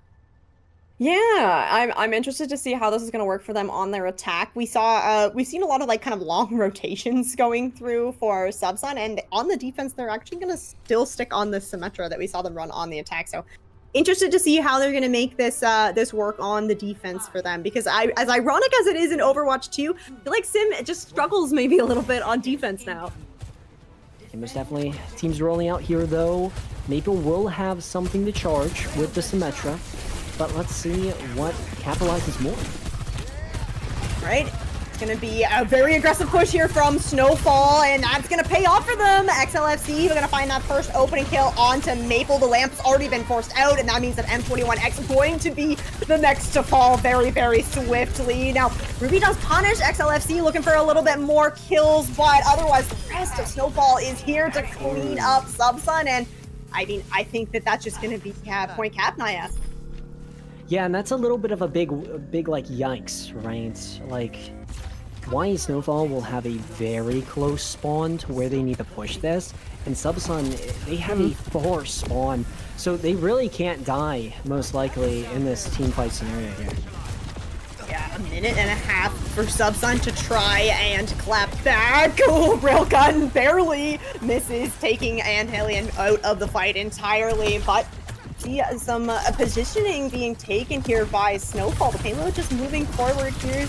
Yeah, I'm interested to see how this is going to work for them on their attack. We've seen a lot of kind of long rotations going through for Subsun, and on the defense, they're actually going to still stick on this Symmetra that we saw them run on the attack. So interested to see how they're going to make this this work on the defense for them, because as ironic as it is in Overwatch 2, I feel like Sim just struggles maybe a little bit on defense now. And most definitely, teams rolling out here though. Maple will have something to charge with the Symmetra. But let's see what capitalizes more. Right? It's going to be a very aggressive push here from Snowfall, and that's going to pay off for them. XLFC, we're going to find that first opening kill onto Maple. The lamp's already been forced out, and that means that M21X is going to be the next to fall very, very swiftly. Now, Ruby does punish XLFC, looking for a little bit more kills, but otherwise, the rest of Snowfall is here to clean up Subsun, and I mean, I think that that's just going to be point cap, Naya. Yeah, and that's a little bit of a big like yikes, right? Like, Why Snowfall will have a very close spawn to where they need to push this, and Subsun, they have a far spawn, so they really can't die, most likely, in this team fight scenario here. Yeah, a minute and a half for Subsun to try and clap back. Oh, Railgun barely misses, taking Anhelion out of the fight entirely, but see some positioning being taken here by Snowfall. The payload just moving forward here.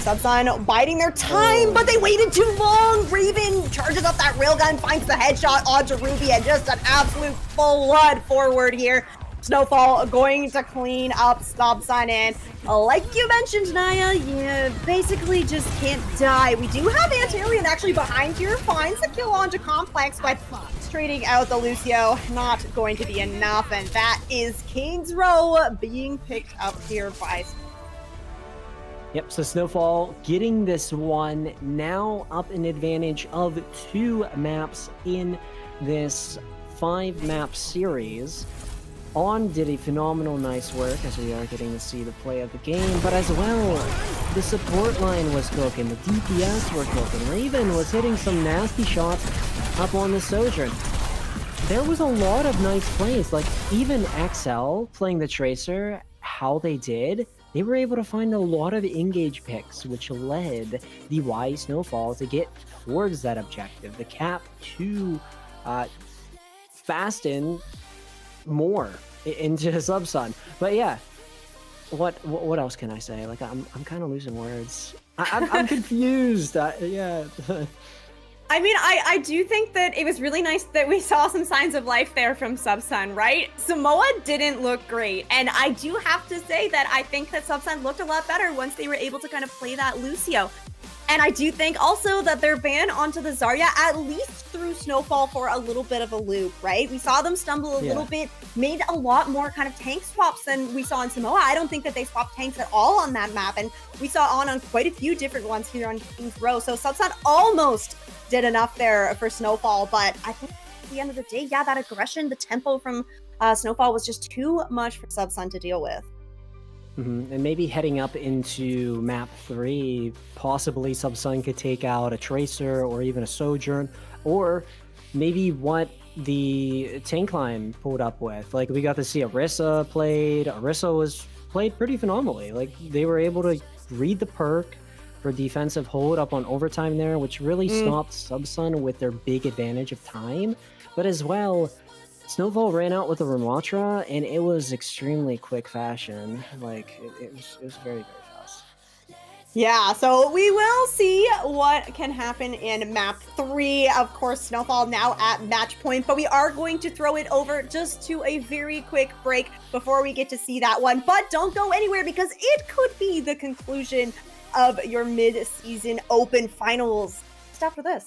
Subsun biding their time, but they waited too long. Raven charges up that railgun, finds the headshot onto Ruby, and just an absolute flood forward here. Snowfall going to clean up Subsun, and like you mentioned, Naya, you basically just can't die. We do have Antillion actually behind here, finds the kill onto Complex, but trading out the Lucio, not going to be enough, and that is King's Row being picked up here by... Yep, so Snowfall getting this one, now up an advantage of 2 maps in this 5-map series. On did a phenomenal nice work, as we are getting to see the play of the game, but as well, the support line was cooking, the DPS were cooking, Raven was hitting some nasty shots up on the Sojourn. There was a lot of nice plays, like even XL playing the Tracer, how they did, they were able to find a lot of engage picks, which led the Y Snowfall to get towards that objective, the cap to fasten more into Subsun. But yeah, what else can I say? Like I'm kind of losing words. I'm confused. Yeah. I mean, I do think that it was really nice that we saw some signs of life there from Subsun, right? Samoa didn't look great, and I do have to say that I think that Subsun looked a lot better once they were able to kind of play that Lucio. And I do think also that their ban onto the Zarya at least threw Snowfall for a little bit of a loop, right? We saw them stumble a little bit, made a lot more kind of tank swaps than we saw in Samoa. I don't think that they swapped tanks at all on that map, and we saw on quite a few different ones here on King's Row. So Subsun almost did enough there for Snowfall, but I think at the end of the day, yeah, that aggression, the tempo from Snowfall was just too much for Subsun to deal with. And maybe heading up into map 3, possibly Subsun could take out a Tracer or even a Sojourn, or maybe what the tank line pulled up with. Like we got to see Orisa played. Orisa was played pretty phenomenally. Like they were able to read the perk for defensive hold up on overtime there, which really stopped Subsun with their big advantage of time. But as well, Snowfall ran out with a Ramatra, and it was extremely quick fashion. Like, it was very, very fast. Yeah, so we will see what can happen in map 3. Of course, Snowfall now at match point, but we are going to throw it over just to a very quick break before we get to see that one. But don't go anywhere, because it could be the conclusion of your mid-season open finals. Just after this.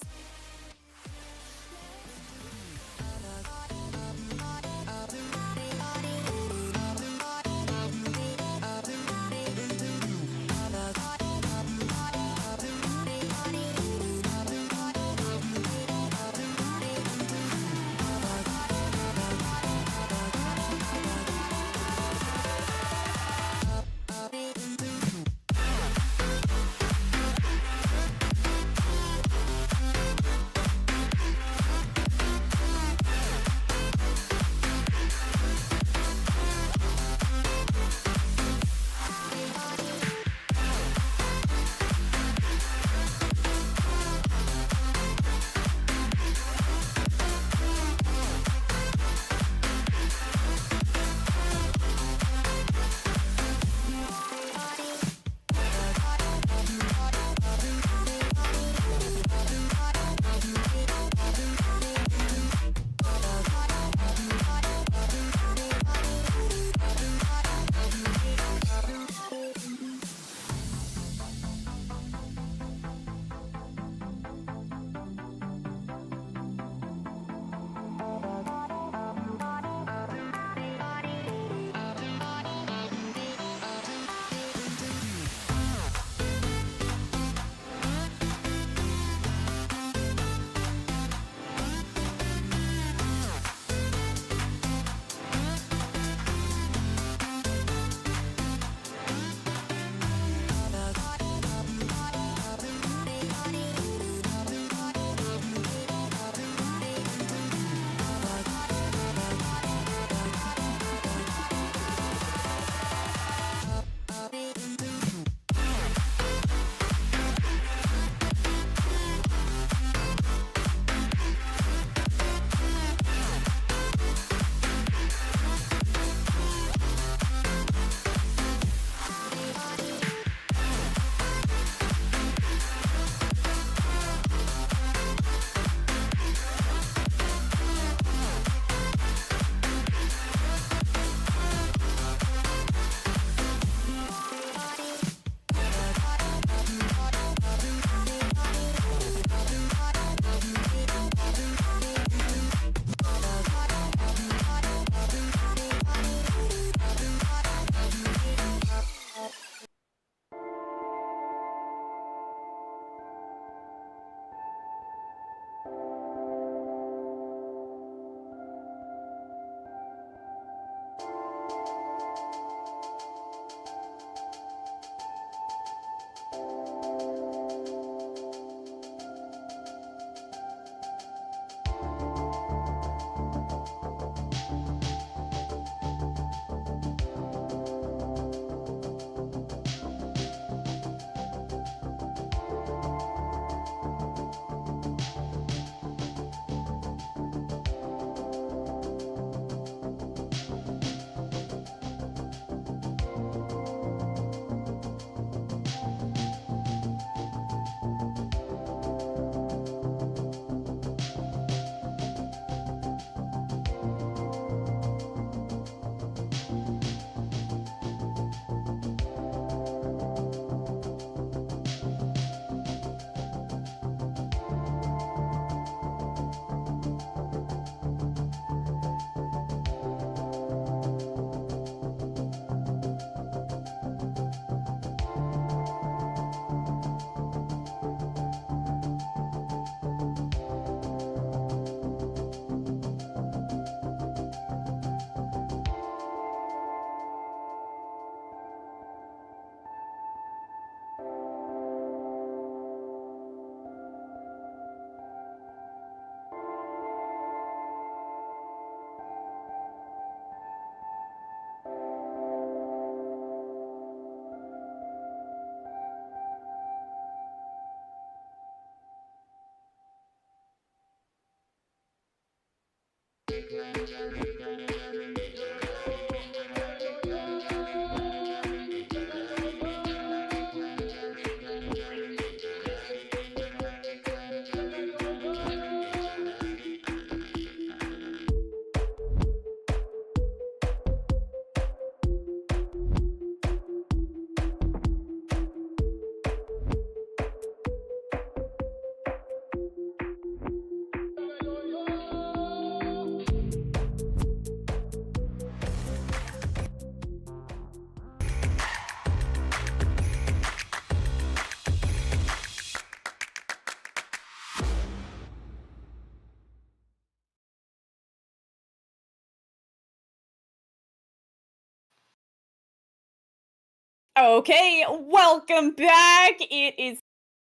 Okay, welcome back. It is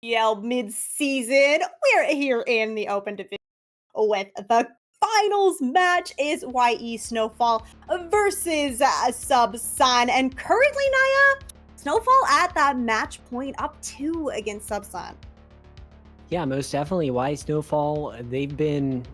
CGL mid-season. We're here in the open division with the finals match is YE Snowfall versus Subsun. And currently, Naya, Snowfall at that match point up 2 against Subsun. Yeah, most definitely. Why Snowfall? They've been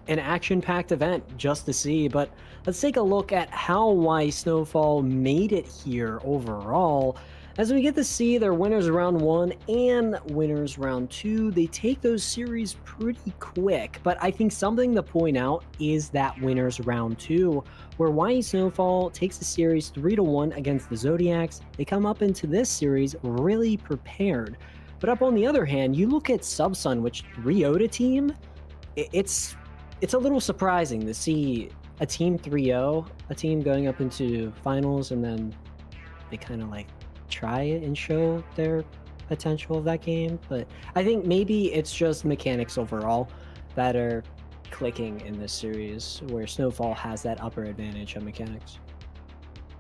an action-packed event just to see, but let's take a look at how why Snowfall made it here overall. As we get to see their winners round 1 and winners round 2, they take those series pretty quick, but I think something to point out is that winners round 2, where YE Snowfall takes the series 3-1 against the Zodiacs. They come up into this series really prepared. But up on the other hand, you look at Subsun, which 3-0 team, it's a little surprising to see a team 3-0, a team going up into finals, and then they kind of like try it and show their potential of that game. But I think maybe it's just mechanics overall that are clicking in this series, where Snowfall has that upper advantage on mechanics.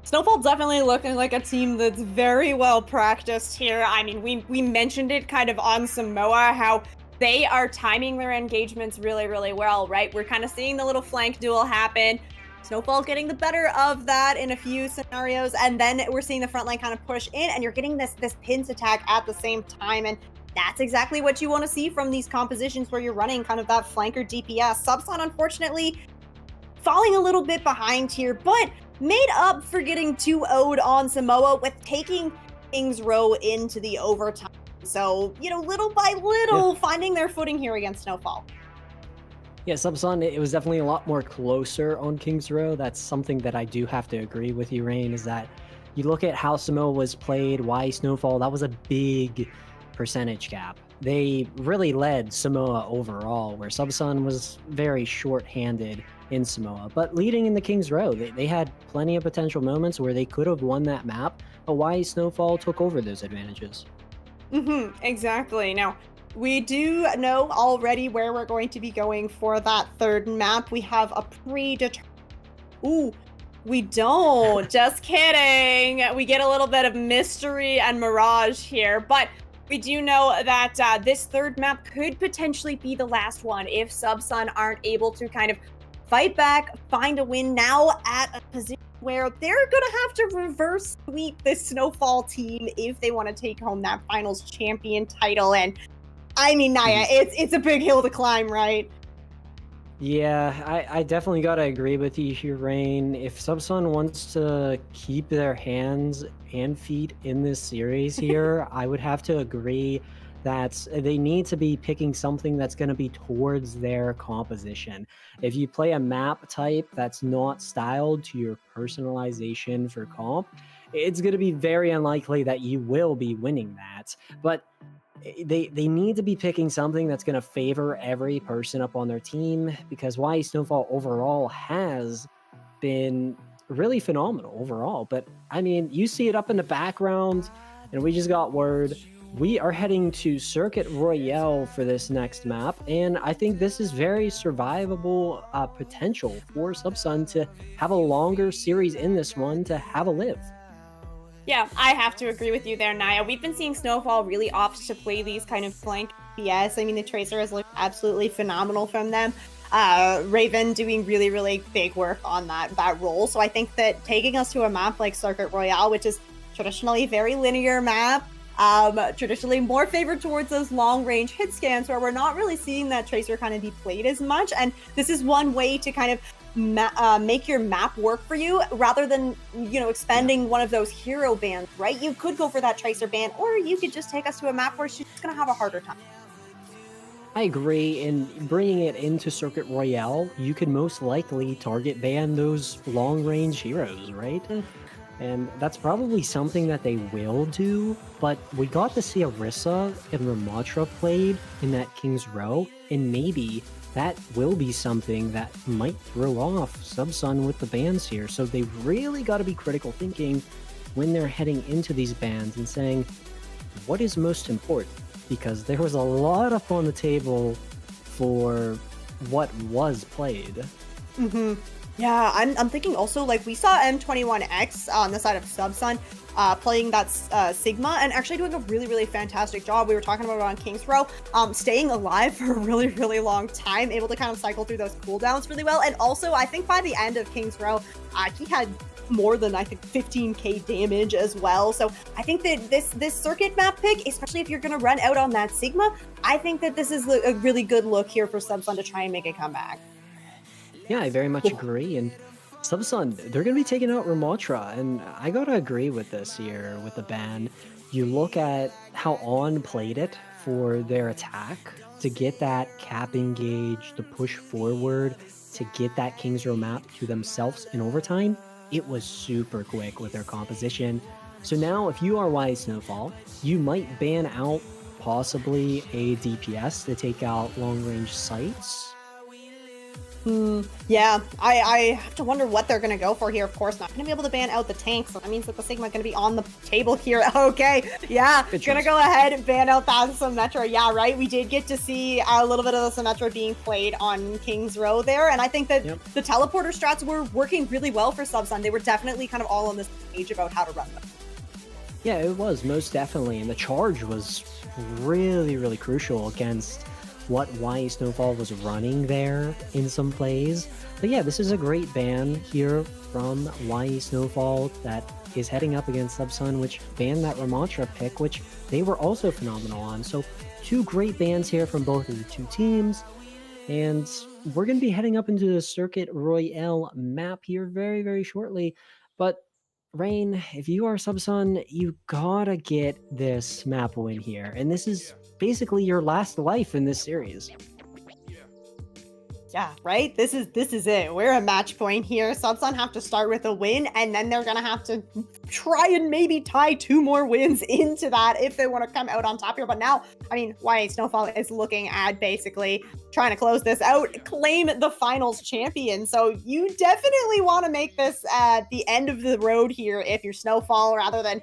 Snowfall definitely looking like a team that's very well practiced here. I mean, we mentioned it kind of on Samoa, how they are timing their engagements really, really well, right? We're kind of seeing the little flank duel happen. Snowfall getting the better of that in a few scenarios, and then we're seeing the front line kind of push in, and you're getting this pinch attack at the same time, and that's exactly what you want to see from these compositions where you're running kind of that flanker DPS. Subsun, unfortunately, falling a little bit behind here, but made up for getting 2-0'd on Samoa with taking Kings Row into the overtime. So, you know, little by little, finding their footing here against Snowfall. Yeah, Subsun, it was definitely a lot more closer on Kings Row. That's something that I do have to agree with you, Rain, is that you look at how Samoa was played, why Snowfall, that was a big percentage gap. They really led Samoa overall, where Subsun was very short-handed in Samoa. But leading in the Kings Row, they had plenty of potential moments where they could have won that map, but why Snowfall took over those advantages. Exactly. Now, we do know already where we're going to be going for that third map. We have a predetermined... Ooh, we don't. Just kidding. We get a little bit of mystery and mirage here, but we do know that this third map could potentially be the last one if Subsun aren't able to kind of fight back, find a win now at a position where they're going to have to reverse sweep this Snowfall team if they want to take home that finals champion title. And I mean, Naya, it's a big hill to climb, right? Yeah, I definitely gotta agree with you here, Rain. If Subsun wants to keep their hands and feet in this series here, I would have to agree that they need to be picking something that's going to be towards their composition. If you play a map type that's not styled to your personalization for comp, it's going to be very unlikely that you will be winning that. But they need to be picking something that's going to favor every person up on their team, because YE Snowfall overall has been really phenomenal overall. But I mean, you see it up in the background, and we just got word we are heading to Circuit Royale for this next map, and I think this is very survivable potential for Subsun to have a longer series in this one to have a live. Yeah, I have to agree with you there, Naya. We've been seeing Snowfall really opt to play these kind of flank PS. I mean, the Tracer has looked absolutely phenomenal from them. Raven doing really, really big work on that role. So I think that taking us to a map like Circuit Royale, which is traditionally a very linear map, traditionally more favored towards those long-range hit scans where we're not really seeing that Tracer kind of be played as much. And this is one way to kind of make your map work for you rather than, you know, expending one of those hero bans, right? You could go for that Tracer ban, or you could just take us to a map where she's going to have a harder time. I agree. In bringing it into Circuit Royale, you could most likely target ban those long-range heroes, right? And that's probably something that they will do, but we got to see Arissa and Ramatra played in that King's Row, and maybe that will be something that might throw off Subsun with the bans here. So they really got to be critical thinking when they're heading into these bans and saying, what is most important? Because there was a lot up on the table for what was played. Yeah, I'm thinking also, like, we saw M21X on the side of Subsun playing that Sigma and actually doing a really, really fantastic job. We were talking about it on King's Row, staying alive for a really, really long time, able to kind of cycle through those cooldowns really well. And also, I think by the end of King's Row, he had more than, I think, 15k damage as well. So I think that this circuit map pick, especially if you're going to run out on that Sigma, I think that this is a really good look here for Subsun to try and make a comeback. Yeah, I very much agree. And Subsun, they're going to be taking out Ramotra, and I gotta agree with this here with the ban. You look at how On played it for their attack to get that cap engage, to push forward, to get that King's Row map to themselves in overtime. It was super quick with their composition. So now if you are YA Snowfall, you might ban out possibly a DPS to take out long-range sights. Yeah, I have to wonder what they're going to go for here. Of course, not going to be able to ban out the tank, so that means that the Sigma is going to be on the table here. Okay, yeah, going to go ahead and ban out that Symmetra. Yeah, right, we did get to see a little bit of the Symmetra being played on King's Row there, and I think that the teleporter strats were working really well for Subsun. They were definitely kind of all on this page about how to run them. Yeah, it was, most definitely, and the charge was really, really crucial against what YA Snowfall was running there in some plays. But yeah, this is a great ban here from YA Snowfall that is heading up against Subsun, which banned that Ramotra pick, which they were also phenomenal on. So two great bans here from both of the two teams. And we're going to be heading up into the Circuit Royale map here very, very shortly. But Rain, if you are Subsun, you gotta get this map win here. And this is basically your last life in this series. Yeah, right? This is it. We're a match point here. Subsun have to start with a win, and then they're going to have to try and maybe tie 2 more wins into that if they want to come out on top here. But now, I mean, YA Snowfall is looking at basically trying to close this out, claim the finals champion. So you definitely want to make this the end of the road here if you're Snowfall, rather than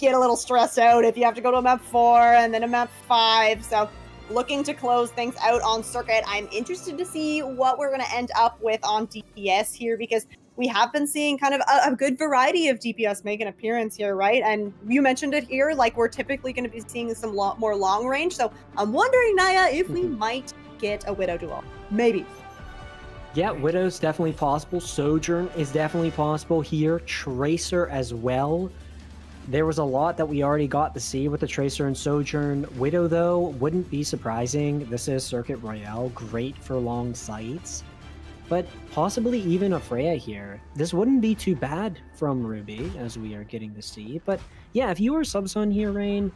get a little stressed out if you have to go to a map 4 and then a map 5. So looking to close things out on Circuit. I'm interested to see what we're going to end up with on DPS here, because we have been seeing kind of a good variety of DPS make an appearance here, right? And you mentioned it here, like we're typically going to be seeing some more long range. So I'm wondering, Naya, if we might get a Widow duel. Maybe. Yeah, Widow's definitely possible. Sojourn is definitely possible here. Tracer as well. There was a lot that we already got to see with the Tracer and Sojourn. Widow, though, wouldn't be surprising. This is Circuit Royale, great for long sights. But possibly even a Freya here. This wouldn't be too bad from Ruby, as we are getting to see. But yeah, if you are Subsun here, Rain,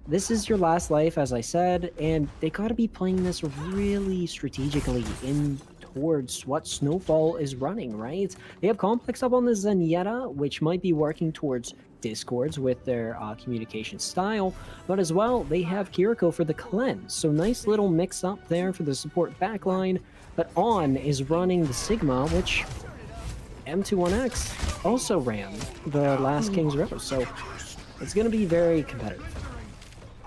this is your last life, as I said, and they gotta be playing this really strategically in towards what Snowfall is running, right? They have Complex up on the Zenyatta, which might be working towards Discords with their communication style, but as well, they have Kiriko for the cleanse. So nice little mix up there for the support backline, but On is running the Sigma, which M21X also ran the last King's Row, so it's going to be very competitive.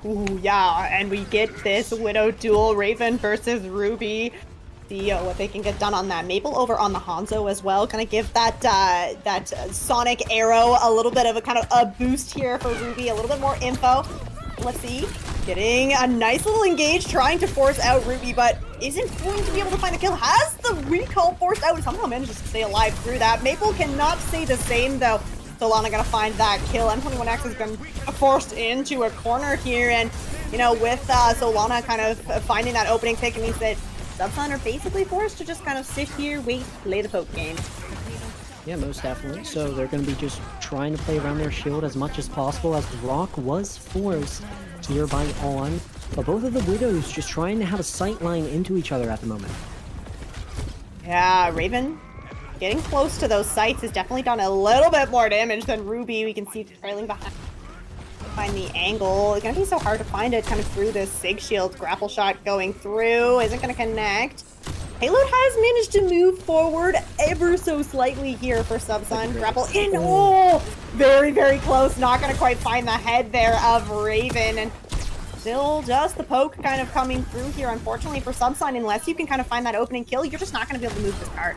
Ooh, yeah, and we get this Widow duel, Raven versus Ruby. See what they can get done on that. Maple over on the Hanzo as well. Kind of give that Sonic Arrow a little bit of a kind of a boost here for Ruby. A little bit more info. Let's see. Getting a nice little engage, trying to force out Ruby, but isn't going to be able to find a kill. Has the recall forced out. Somehow manages to stay alive through that. Maple cannot say the same, though. Solana gonna find that kill. M21X has been forced into a corner here, and, you know, with Solana kind of finding that opening pick, it means that Subsun are basically forced to just kind of sit here, wait, play the poke game. Yeah, most definitely. So they're going to be just trying to play around their shield as much as possible, as Rock was forced here by On. But both of the Widows just trying to have a sight line into each other at the moment. Yeah, Raven getting close to those sights has definitely done a little bit more damage than Ruby. We can see trailing behind. Find the angle. It's gonna be so hard to find it kind of through this Sig Shield. Grapple shot going through. Isn't gonna connect. Payload has managed to move forward ever so slightly here for Subsun. Grapple in. Oh, very, very close. Not gonna quite find the head there of Raven. And still just the poke kind of coming through here. Unfortunately for Subsun, unless you can kind of find that opening kill, you're just not gonna be able to move this card.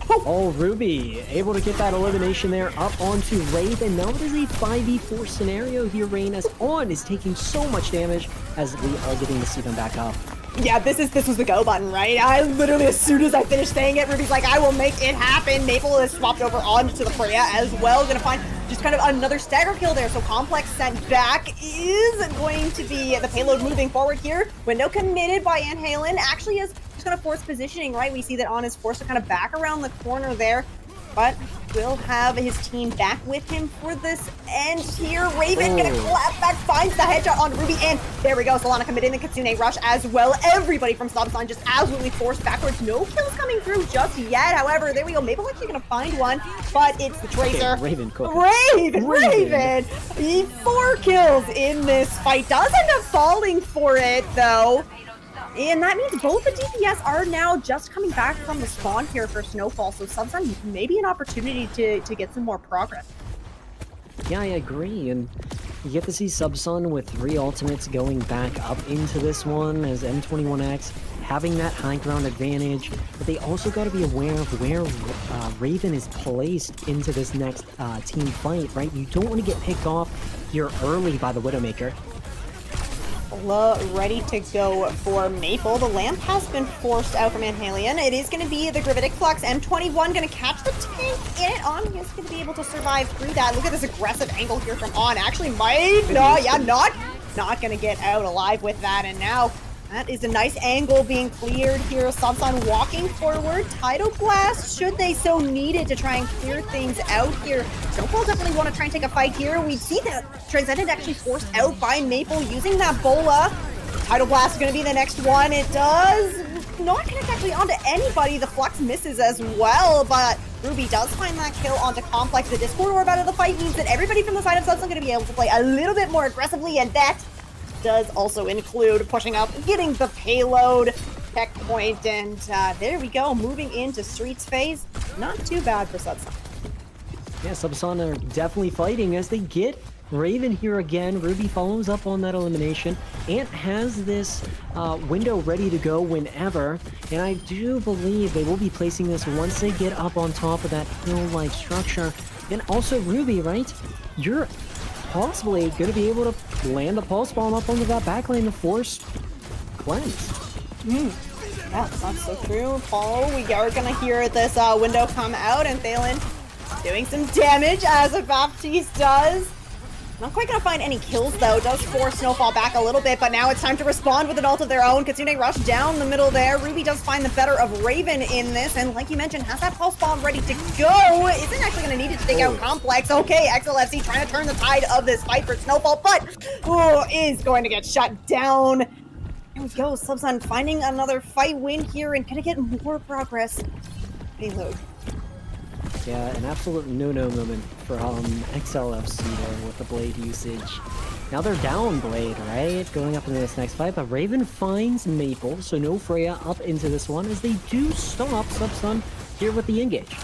Oh, Ruby able to get that elimination there up onto Raven. Now it is a 5v4 scenario here. Rain as On is taking so much damage as we are getting to see them back up. Yeah, this was the go button, right? I literally, as soon as I finished saying it, Ruby's like, I will make it happen. Maple is swapped over onto the Freya as well. Gonna find just kind of another stagger kill there. So Complex sent back is going to be the payload moving forward here. Window committed by Anhalen. Actually is just gonna force positioning, right? We see that On is forced to kind of back around the corner there, but will have his team back with him for this end here. Raven gonna clap back, finds the headshot on Ruby, and there we go. Solana committing the Kitsune rush as well. Everybody from Subsun just absolutely forced backwards. No kills coming through just yet. However, there we go. Maple's actually gonna find one, but it's the Tracer. Okay, Raven. 4 kills in this fight. Does end up falling for it though. And that means both the DPS are now just coming back from the spawn here for Snowfall, so Subsun maybe an opportunity to get some more progress. Yeah, I agree, and you get to see Subsun with 3 ultimates going back up into this one as M21X having that high ground advantage, but they also got to be aware of where Raven is placed into this next team fight, right? You don't want to get picked off here early by the Widowmaker. Ready to go for Maple. The lamp has been forced out from Anhalion. It is going to be the Gravitic Flux. M21 going to catch the tank in it. On is going to be able to survive through that. Look at this aggressive angle here from On. Actually might, not going to get out alive with that. And now that is a nice angle being cleared here. Subsun walking forward. Tidal Blast, should they so need it to try and clear things out here. Snowfall definitely want to try and take a fight here. We see that Transcendent actually forced out by Maple using that Bola. Tidal Blast is going to be the next one. It does not connect actually onto anybody. The Flux misses as well, but Ruby does find that kill onto Complex. The Discord Orb out of the fight means that everybody from the side of Subsun going to be able to play a little bit more aggressively, and that does also include pushing up, getting the payload checkpoint, and there we go, moving into Streets phase. Not too bad for Subsun. Yeah, Subsun are definitely fighting as they get Raven here again. Ruby follows up on that elimination. Ant has this window ready to go whenever, and I do believe they will be placing this once they get up on top of that hill-like structure. And also Ruby, right? You're possibly going to be able to land a pulse bomb up onto that backline to force cleanse. Yeah, that's so true. Paul, we are going to hear this window come out, and Thalen doing some damage as a Baptiste does. Not quite gonna find any kills though. Does force Snowfall back a little bit, but now it's time to respond with an ult of their own. Kitsune rush down the middle there. Ruby does find the better of Raven in this, and like you mentioned, has that pulse bomb ready to go. Isn't actually gonna need it to take out Complex. Okay, XLFC trying to turn the tide of this fight for Snowfall, but is going to get shut down. There we go. Subsun finding another fight win here and gonna get more progress. Payload. Yeah, an absolute no-no moment from XLFC there with the blade usage. Now they're down blade, right? Going up into this next fight, but Raven finds Maple, so no Freya up into this one as they do stop Subsun here with the engage.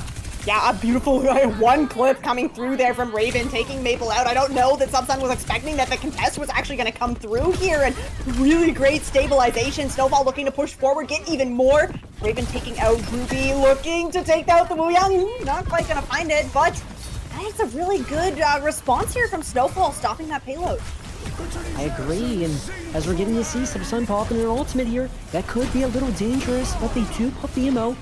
Yeah, a beautiful one clip coming through there from Raven, taking Maple out. I don't know that Subsun was expecting that the contest was actually going to come through here, and really great stabilization. Snowfall looking to push forward, get even more. Raven taking out Ruby, looking to take out the Wuyang. Not quite going to find it, but that's a really good response here from Snowfall, stopping that payload. I agree, and as we're getting to see Subsun popping their ultimate here, that could be a little dangerous, but they do pop the MO.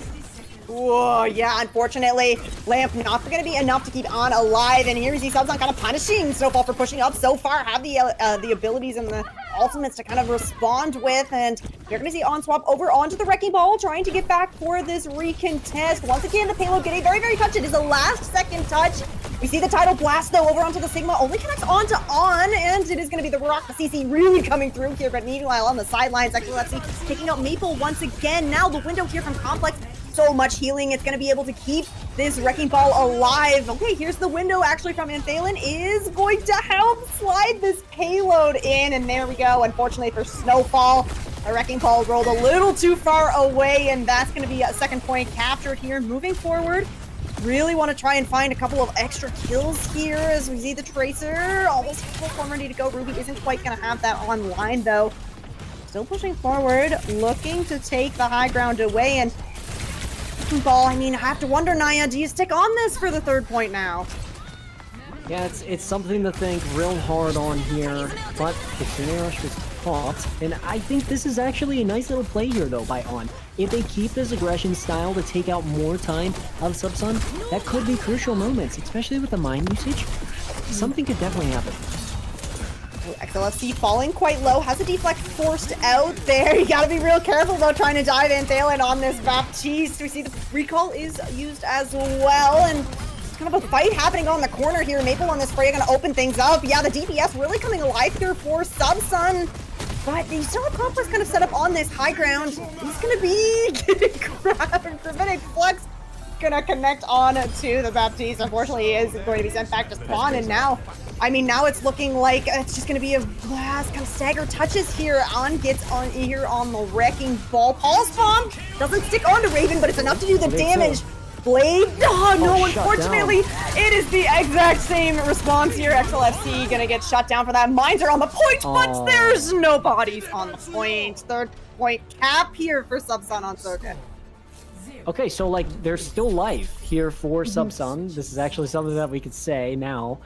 Whoa, yeah, unfortunately, Lamp not going to be enough to keep On alive, and here we see Subsun kind of punishing Snowfall for pushing up so far, have the abilities and the ultimates to kind of respond with, and you're going to see On swap over onto the Wrecking Ball, trying to get back for this recontest. Once again, the payload getting very, very touched. It is the last second touch. We see the Tidal Blast, though, over onto the Sigma, only connects onto On, and it is going to be the Rock, the CC really coming through here, but meanwhile, on the sidelines, XLFC taking out Maple once again. Now the window here from Complex, so much healing, it's going to be able to keep this Wrecking Ball alive. Okay, here's the window actually from Anthalen, is going to help slide this payload in, and there we go. Unfortunately for Snowfall, a Wrecking Ball rolled a little too far away, and that's going to be a second point captured here. Moving forward, really want to try and find a couple of extra kills here as we see the Tracer almost full form ready to go. Ruby isn't quite going to have that online though. Still pushing forward, looking to take the high ground away, and wrecking ball. I mean, I have to wonder, Naya, do you stick on this for the 3rd point now? Yeah, it's something to think real hard on here, but the Tsunami Rush was caught, and I think this is actually a nice little play here, though, by On. If they keep this aggression style to take out more time of Subsun, that could be crucial moments, especially with the mine usage. Something could definitely happen. XLFC falling quite low, has a deflect forced out there. You gotta be real careful though, trying to dive in, Thalen on this Baptiste. We see the recall is used as well, and it's kind of a fight happening on the corner here. Maple on this spray gonna open things up. Yeah, the DPS really coming alive here for Subsun. But they still have Complex kind of set up on this high ground. He's gonna be getting grabbed. Gravitic Flex gonna connect on to the Baptiste. Unfortunately, he is going to be sent back to spawn, and now, I mean, now it's looking like it's just gonna be a blast, kind of stagger touches here. On gets on here on the wrecking ball. Pulse bomb doesn't stick onto Raven, but it's enough to do the damage. Blade, oh no, unfortunately, it is the exact same response here. XLFC gonna get shut down for that. Mines are on the point, but there's no bodies on the point. 3rd point cap here for Subsun on Circuit. Okay, so like there's still life here for Subsun. This is actually something that we could say now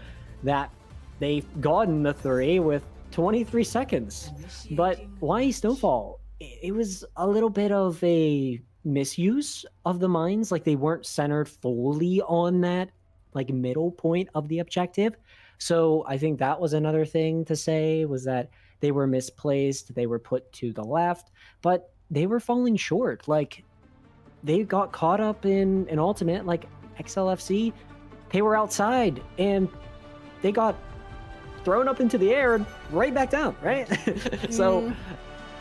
that they've gotten the 3 with 23 seconds. But why Snowfall? It was a little bit of a misuse of the mines. Like they weren't centered fully on that like middle point of the objective. So I think that was another thing to say, was that they were misplaced. They were put to the left, but they were falling short. Like they got caught up in an ultimate, like XLFC. They were outside and they got thrown up into the air and right back down, right? So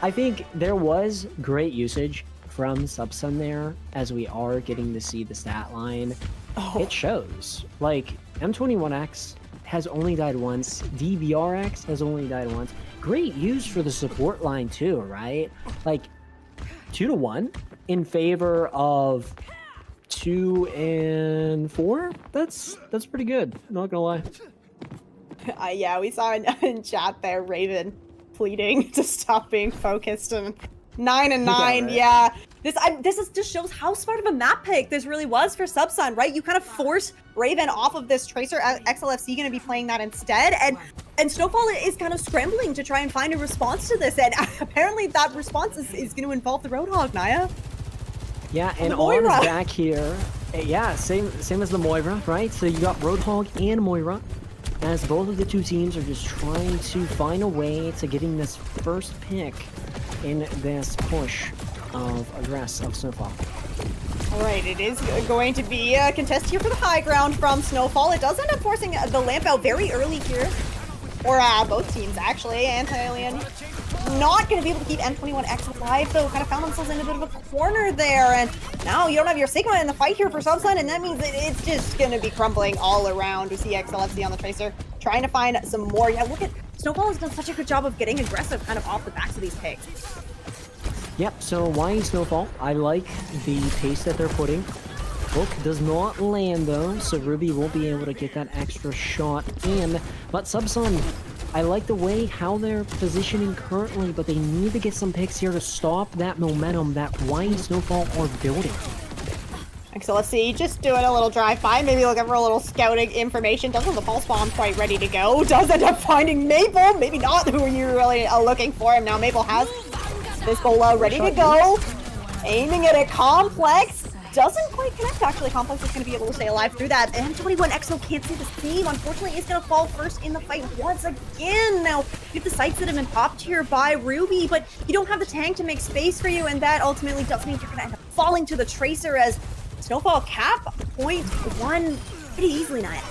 I think there was great usage from Subsun there, as we are getting to see the stat line. It shows. Like, M21X has only died once, DBRX has only died once. Great use for the support line too, right? Like, 2-1 in favor of 2 and 4? That's pretty good, not gonna lie. Yeah, we saw in chat there, Raven pleading to stop being focused, and 9 and 9, right? Yeah. This just shows how smart of a map pick this really was for Subsun, right? You kind of force Raven off of this Tracer. XLFC gonna be playing that instead, and Snowfall is kind of scrambling to try and find a response to this, and apparently that response is going to involve the Roadhog, Naya. Yeah, and on back here, yeah, same as the Moira, right? So you got Roadhog and Moira, as both of the two teams are just trying to find a way to getting this first pick in this push of aggress of Snowfall. Alright, it is going to be a contest here for the high ground from Snowfall. It does end up forcing the lamp out very early here. Or both teams, actually. Anti-Alien not going to be able to keep M21X alive, though. Kind of found themselves in a bit of a corner there. And now you don't have your Sigma in the fight here for Subsun, and that means that it's just going to be crumbling all around. We see XLFC on the Tracer trying to find some more. Yeah, look at Snowfall has done such a good job of getting aggressive kind of off the backs of these picks. Yep, so why Snowfall? I like the pace that they're putting. Hook does not land though, so Ruby won't be able to get that extra shot in. But Subsun, I like the way how they're positioning currently, but they need to get some picks here to stop that momentum that why Snowfall are building. XLFC just doing a little drive-by, maybe looking for a little scouting information. Doesn't have the pulse bomb quite ready to go. Does end up finding Maple, maybe not who you're really looking for him. Now Maple has this Bola ready to go. Aiming at a Complex. Doesn't quite connect, actually. Complex is going to be able to stay alive through that. And 21XO can't see this team. Unfortunately, is going to fall first in the fight once again. Now, you have the sights that have been popped here by Ruby, but you don't have the tank to make space for you, and that ultimately does mean you're going to end up falling to the Tracer as Snowfall cap .1 pretty easily, Naya.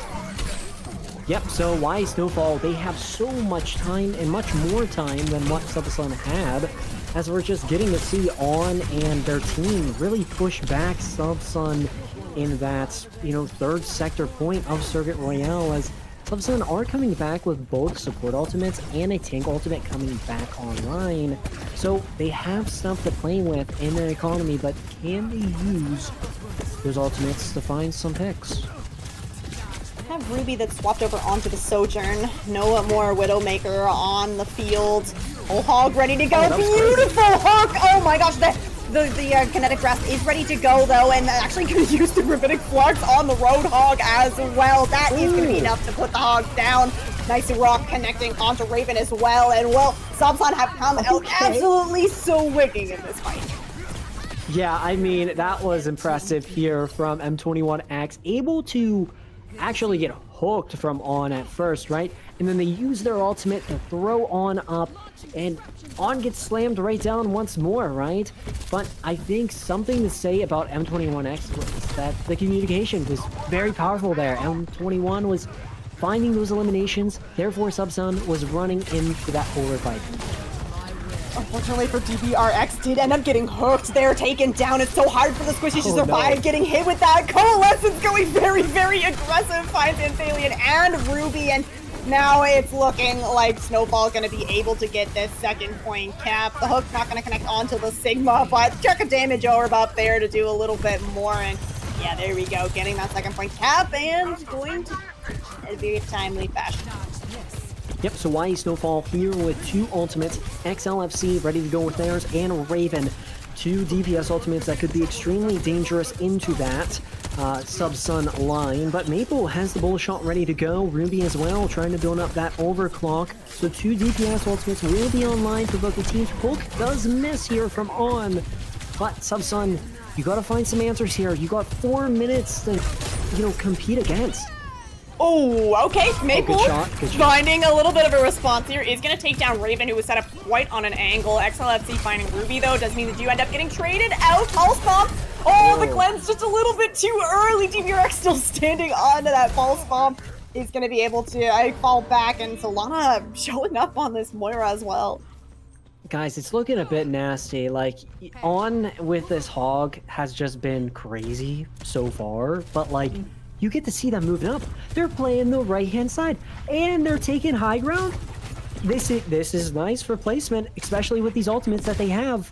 Yep, so why Snowfall, they have so much time and much more time than what Subsun had, as we're just getting to see On and their team really push back Subsun in that, you know, third sector point of Circuit Royale, as Subsun are coming back with both support ultimates and a tank ultimate coming back online. So they have stuff to play with in their economy, but can they use those ultimates to find some picks? Have Ruby that's swapped over onto the Sojourn. No more Widowmaker on the field. Oh, Hog ready to go. Beautiful hook! Oh my gosh, the kinetic grasp is ready to go though, and actually going to use the rabbinic flux on the Roadhog as well. That is going to be enough to put the Hog down. Nice rock connecting onto Raven as well, and well, Subsun have come out absolutely swinging in this fight. Yeah, I mean, that was impressive here from M21X, able to actually get hooked from On at first, right? And then they use their ultimate to throw On up, and On gets slammed right down once more, right? But I think something to say about M21X was that the communication was very powerful there. M21 was finding those eliminations, therefore Subsun was running into that forward fight. Unfortunately for DBRX, did end up getting hooked there, taken down. It's so hard for the Squishies to survive, getting hit with that. Coalescence going very, very aggressive, finds Anthalion and Ruby, and now it's looking like Snowfall going to be able to get this second point cap. The hook's not going to connect onto the Sigma, but check a damage orb up there to do a little bit more, and yeah, there we go, getting that second point cap, and going to in a very timely fashion. Yep, so YE Snowfall here with 2 ultimates, XLFC ready to go with theirs, and Raven, 2 DPS ultimates that could be extremely dangerous into that Subsun line. But Maple has the bull shot ready to go, Ruby as well, trying to build up that overclock. So 2 DPS ultimates will be online for both the teams. Hulk does miss here from On, but Subsun, you gotta find some answers here. You got 4 minutes to, compete against. Oh, okay. Maple good shot. finding a little bit of a response here. Is going to take down Raven, who was set up quite on an angle. XLFC finding Ruby, though, does mean that you end up getting traded out. Pulse Bomb. Oh, the cleanse just a little bit too early. DBRX still standing onto that Pulse Bomb. Is going to be able to fall back, and Solana showing up on this Moira as well. Guys, it's looking a bit nasty. Like, On with this Hog has just been crazy so far, but like, you get to see them moving up. They're playing the right-hand side, and they're taking high ground. This is nice for placement, especially with these ultimates that they have.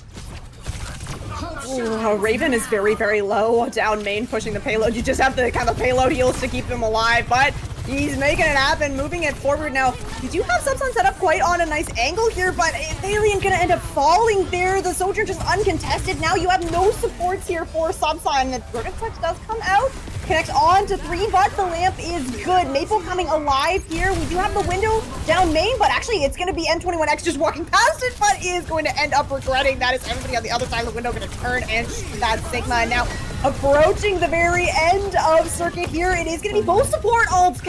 Ooh, Raven is very, very low down main, pushing the payload. You just have the kind of payload heals to keep him alive, but he's making it happen, moving it forward now. You do have Subsun set up quite on a nice angle here, but Alien gonna end up falling there. The Soldier just uncontested. Now you have no supports here for Subsun. The Verdict Touch does come out. Connects on to 3, but the lamp is good. Maple coming alive here. We do have the window down main, but actually it's going to be M21X just walking past it, but is going to end up regretting that. Is everybody on the other side of the window going to turn and shoot that Sigma? Now approaching the very end of circuit here. It is going to be both support ults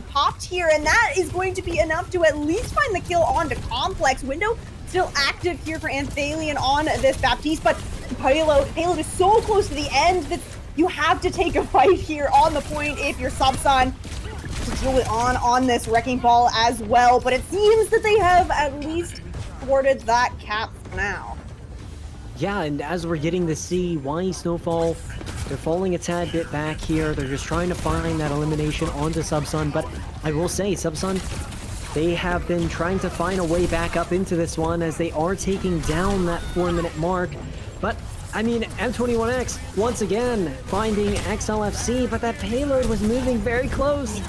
popped here, and that is going to be enough to at least find the kill onto Complex. Window still active here for Anthalion on this Baptiste, but payload is so close to the end that you have to take a fight here on the point if you're Subsun to deal with on this Wrecking Ball as well. But it seems that they have at least thwarted that cap for now. Yeah, and as we're getting to see YE Snowfall, they're falling a tad bit back here. They're just trying to find that elimination onto Subsun. But I will say, Subsun, they have been trying to find a way back up into this one as they are taking down that 4-minute mark. But I mean, M21X, once again, finding XLFC, but that payload was moving very close.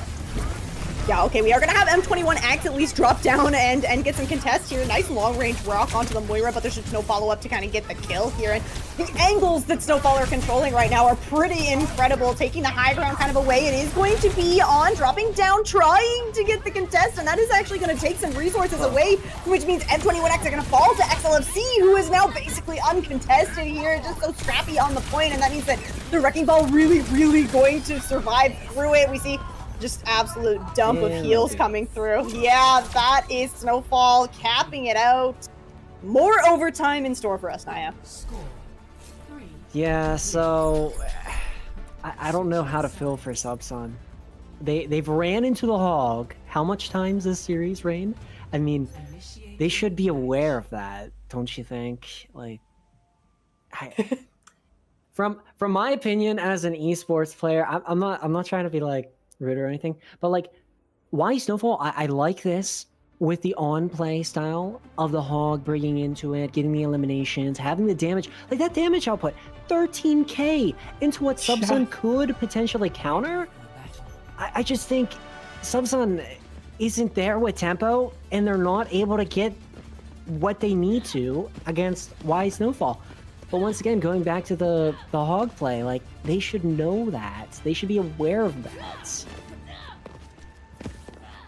Yeah, okay, we are going to have M21X at least drop down and get some contests here. Nice long-range rock onto the Moira, but there's just no follow-up to kind of get the kill here. And the angles that Snowfall are controlling right now are pretty incredible, taking the high ground kind of away. It is going to be On dropping down, trying to get the contest, and that is actually going to take some resources away, which means M21X are going to fall to XLFC, who is now basically uncontested here, just so scrappy on the point, and that means that the Wrecking Ball really, really going to survive through it. We see just absolute dump of heals coming through. Yeah, that is Snowfall capping it out. More overtime in store for us, Naya. Yeah, so I don't know how to feel for Subsun. They've ran into the Hog. How much times this series, Rain? I mean, they should be aware of that, don't you think? Like, from my opinion as an esports player, I'm not trying to be like rude or anything, but like, why Snowfall? I like this with the on play style of the Hog, bringing into it, getting the eliminations, having the damage, like that damage output, 13k into what Subsun could potentially counter. I just think Subsun isn't there with tempo, and they're not able to get what they need to against YE Snowfall. But once again, going back to the hog play, like, they should know that. They should be aware of that.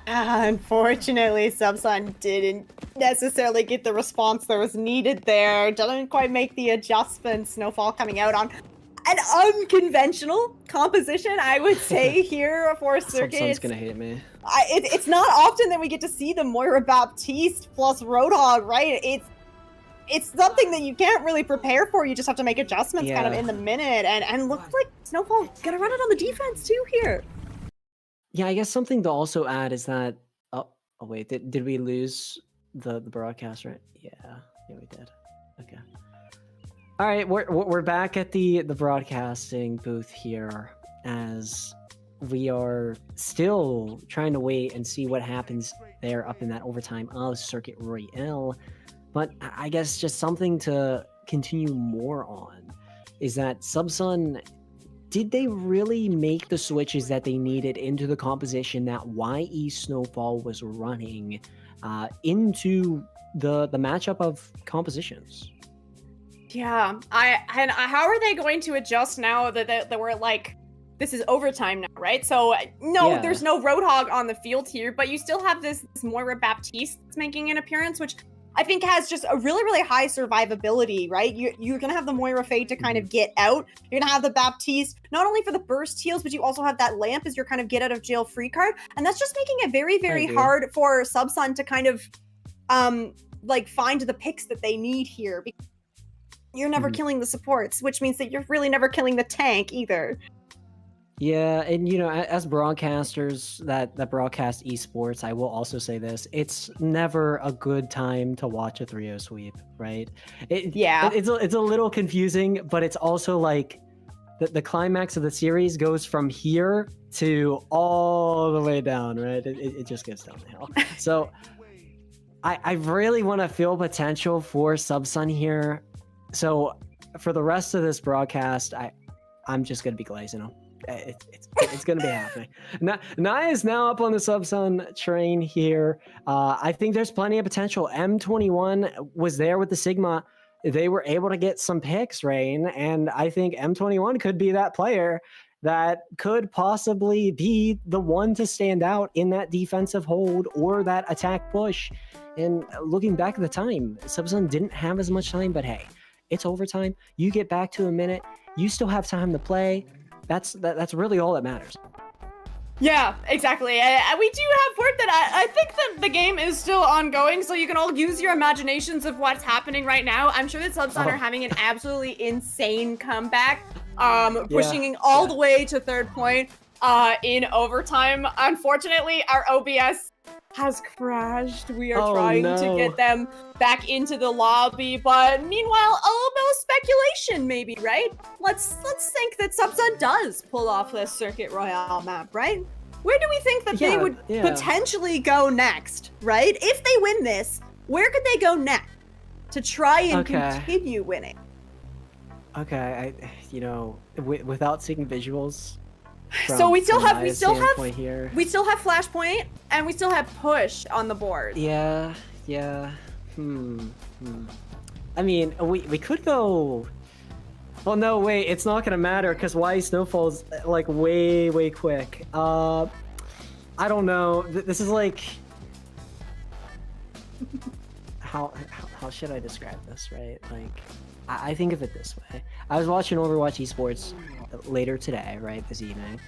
Unfortunately, Subsun didn't necessarily get the response that was needed there. Didn't quite make the adjustment. Snowfall coming out on an unconventional composition, I would say, here for Circuit. Subsun's gonna hate me. It's not often that we get to see the Moira Baptiste plus Roadhog, right? It's something that you can't really prepare for. You just have to make adjustments kind of in the minute. And looks like Snowfall gonna run it on the defense too here. Yeah, I guess something to also add is that. Oh wait, did we lose the broadcast? Right? Yeah, we did. Okay. All right, we're back at the broadcasting booth here as we are still trying to wait and see what happens there up in that overtime of Circuit Royale. But I guess just something to continue more on is that Subsun, did they really make the switches that they needed into the composition that YE Snowfall was running into the matchup of compositions? Yeah, how are they going to adjust now that we're like, this is overtime now, right? So no, there's no Roadhog on the field here, but you still have this Moira Baptiste making an appearance, which I think has just a really, really high survivability, right? You're gonna have the Moira Fade to kind of get out. You're gonna have the Baptiste, not only for the burst heals, but you also have that lamp as your kind of get out of jail free card. And that's just making it very, very hard for Subsun to kind of like find the picks that they need here. Because you're never killing the supports, which means that you're really never killing the tank either. Yeah, and you know, as broadcasters that broadcast esports, I will also say this: it's never a good time to watch a 3-0 sweep, right? It's a little confusing, but it's also like the climax of the series goes from here to all the way down, right? It just gets downhill. So I really want to feel potential for Subsun here. So for the rest of this broadcast, I'm just gonna be glazing them. It's gonna be happening. Naya is now up on the Subsun train here. I think there's plenty of potential. M21 was there with the Sigma. They were able to get some picks, Rain, and I think M21 could be that player that could possibly be the one to stand out in that defensive hold or that attack push. And looking back at the time, Subsun didn't have as much time, but hey, it's overtime. You get back to a minute. You still have time to play. That's really all that matters. Yeah, exactly. We do have word that I think that the game is still ongoing, so you can all use your imaginations of what's happening right now. I'm sure that Subsun are having an absolutely insane comeback, pushing all the way to third point in overtime. Unfortunately, our OBS has crashed. We are trying to get them back into the lobby, but meanwhile, a little bit of speculation maybe, right? Let's think that Subsun does pull off this Circuit Royale map, right? Where do we think that they would potentially go next, right? If they win this, where could they go next to try and continue winning? Okay, without seeing visuals. So we still have Flashpoint and we still have Push on the board. Yeah. I mean, we could go. Well, no, wait, it's not gonna matter because YE Snowfall's like way quick. I don't know. This is like how should I describe this, right? Like, I think of it this way. I was watching Overwatch Esports later today, right, this evening,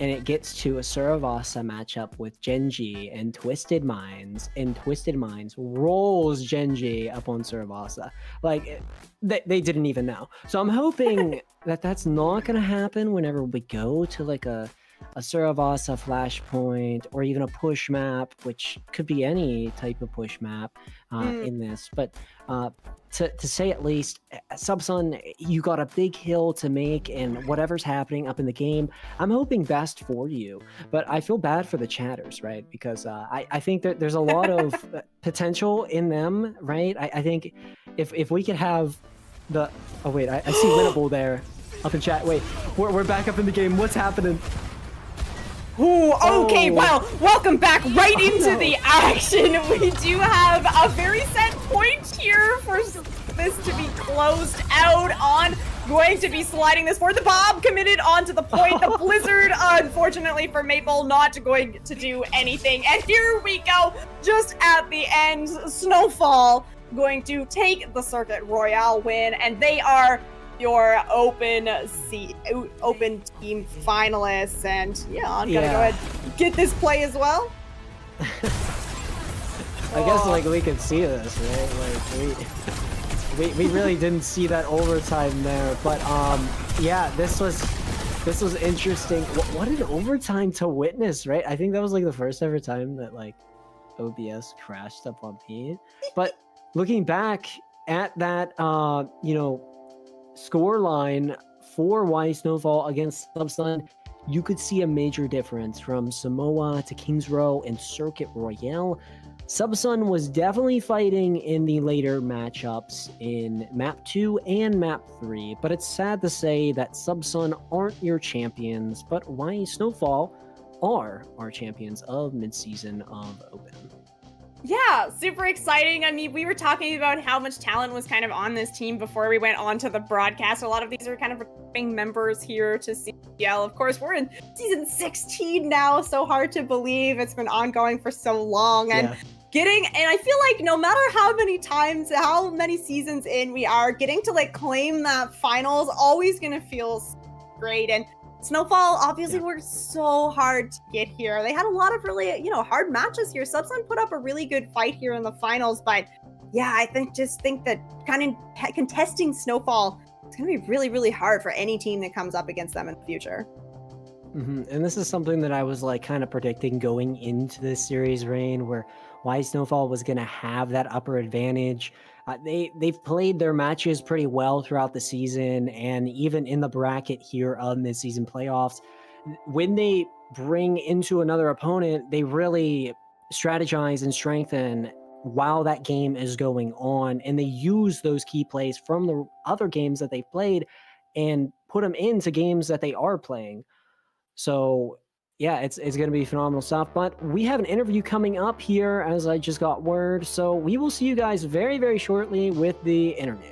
and it gets to a Suravasa matchup with Genji and Twisted Minds, and Twisted Minds rolls Genji up on Suravasa. Like, they didn't even know. So I'm hoping that that's not going to happen whenever we go to like a Suravasa Flashpoint or even a push map, which could be any type of push map in this. But to say at least, Subsun, you got a big hill to make, and whatever's happening up in the game, I'm hoping best for you. But I feel bad for the chatters, right? Because I think that there's a lot of potential in them, right? I think if we could have the... Oh, wait, I see Winnable there up in chat. Wait, we're back up in the game. What's happening? Ooh, okay, well, welcome back right into the action. We do have a very set point here for for this to be closed out on. Going to be sliding this forward. The bomb committed onto the point. The blizzard, unfortunately for Maple, not going to do anything. And here we go, just at the end, Snowfall going to take the Circuit Royale win, and they are your open team finalists. And yeah, I'm gonna go ahead and get this play as well. I guess like we could see this, right? Like we really didn't see that overtime there, but yeah, this was interesting. What an overtime to witness, right? I think that was like the first ever time that like OBS crashed up on me. But looking back at that, you know, score line for Y Snowfall against Subsun, you could see a major difference from Samoa to Kings Row and Circuit Royale. Subsun was definitely fighting in the later matchups in Map 2 and Map 3, but it's sad to say that Subsun aren't your champions, but Y Snowfall are our champions of mid-season of Open. Yeah, super exciting. I mean, we were talking about how much talent was kind of on this team before we went on to the broadcast. A lot of these are kind of returning members here to CGL. Of course, we're in season 16 now, so hard to believe. It's been ongoing for so long. And and I feel like no matter how many seasons in we are, getting to like claim that finals always gonna feel great. And Snowfall obviously worked so hard to get here. They had a lot of really, hard matches here. Subsun put up a really good fight here in the finals, but yeah, I think that kind of contesting Snowfall, it's gonna be really, really hard for any team that comes up against them in the future. And this is something that I was like kind of predicting going into this series, Rain, where Y Snowfall was going to have that upper advantage. They've played their matches pretty well throughout the season, and even in the bracket here of mid-season playoffs, when they bring into another opponent, they really strategize and strengthen while that game is going on, and they use those key plays from the other games that they've played and put them into games that they are playing. So yeah, it's going to be phenomenal stuff. But we have an interview coming up here, as I just got word. So we will see you guys very, very shortly with the interview.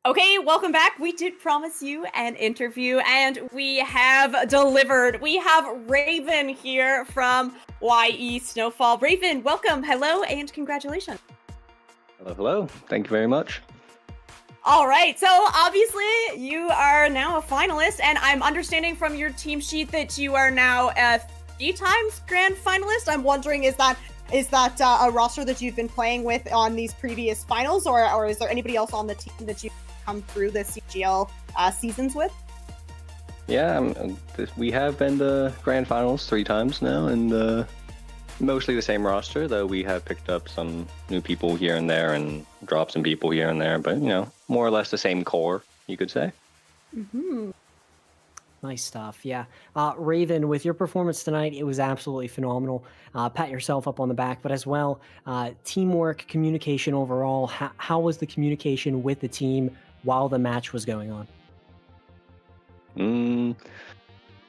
Okay, welcome back. We did promise you an interview, and we have delivered. We have Raven here from YE Snowfall. Raven, welcome, hello, and congratulations. Hello, hello. Thank you very much. All right, so obviously you are now a finalist, and I'm understanding from your team sheet that you are now a 3 times grand finalist. I'm wondering, is that a roster that you've been playing with on these previous finals, or is there anybody else on the team that you've come through the CGL seasons with? Yeah, we have been to grand finals 3 times now, and mostly the same roster, though we have picked up some new people here and there and dropped some people here and there, but, you know, more or less the same core, you could say. Mm-hmm. Nice stuff. Yeah. Raven, with your performance tonight, it was absolutely phenomenal. Pat yourself up on the back, but as well, teamwork, communication overall. How was the communication with the team while the match was going on?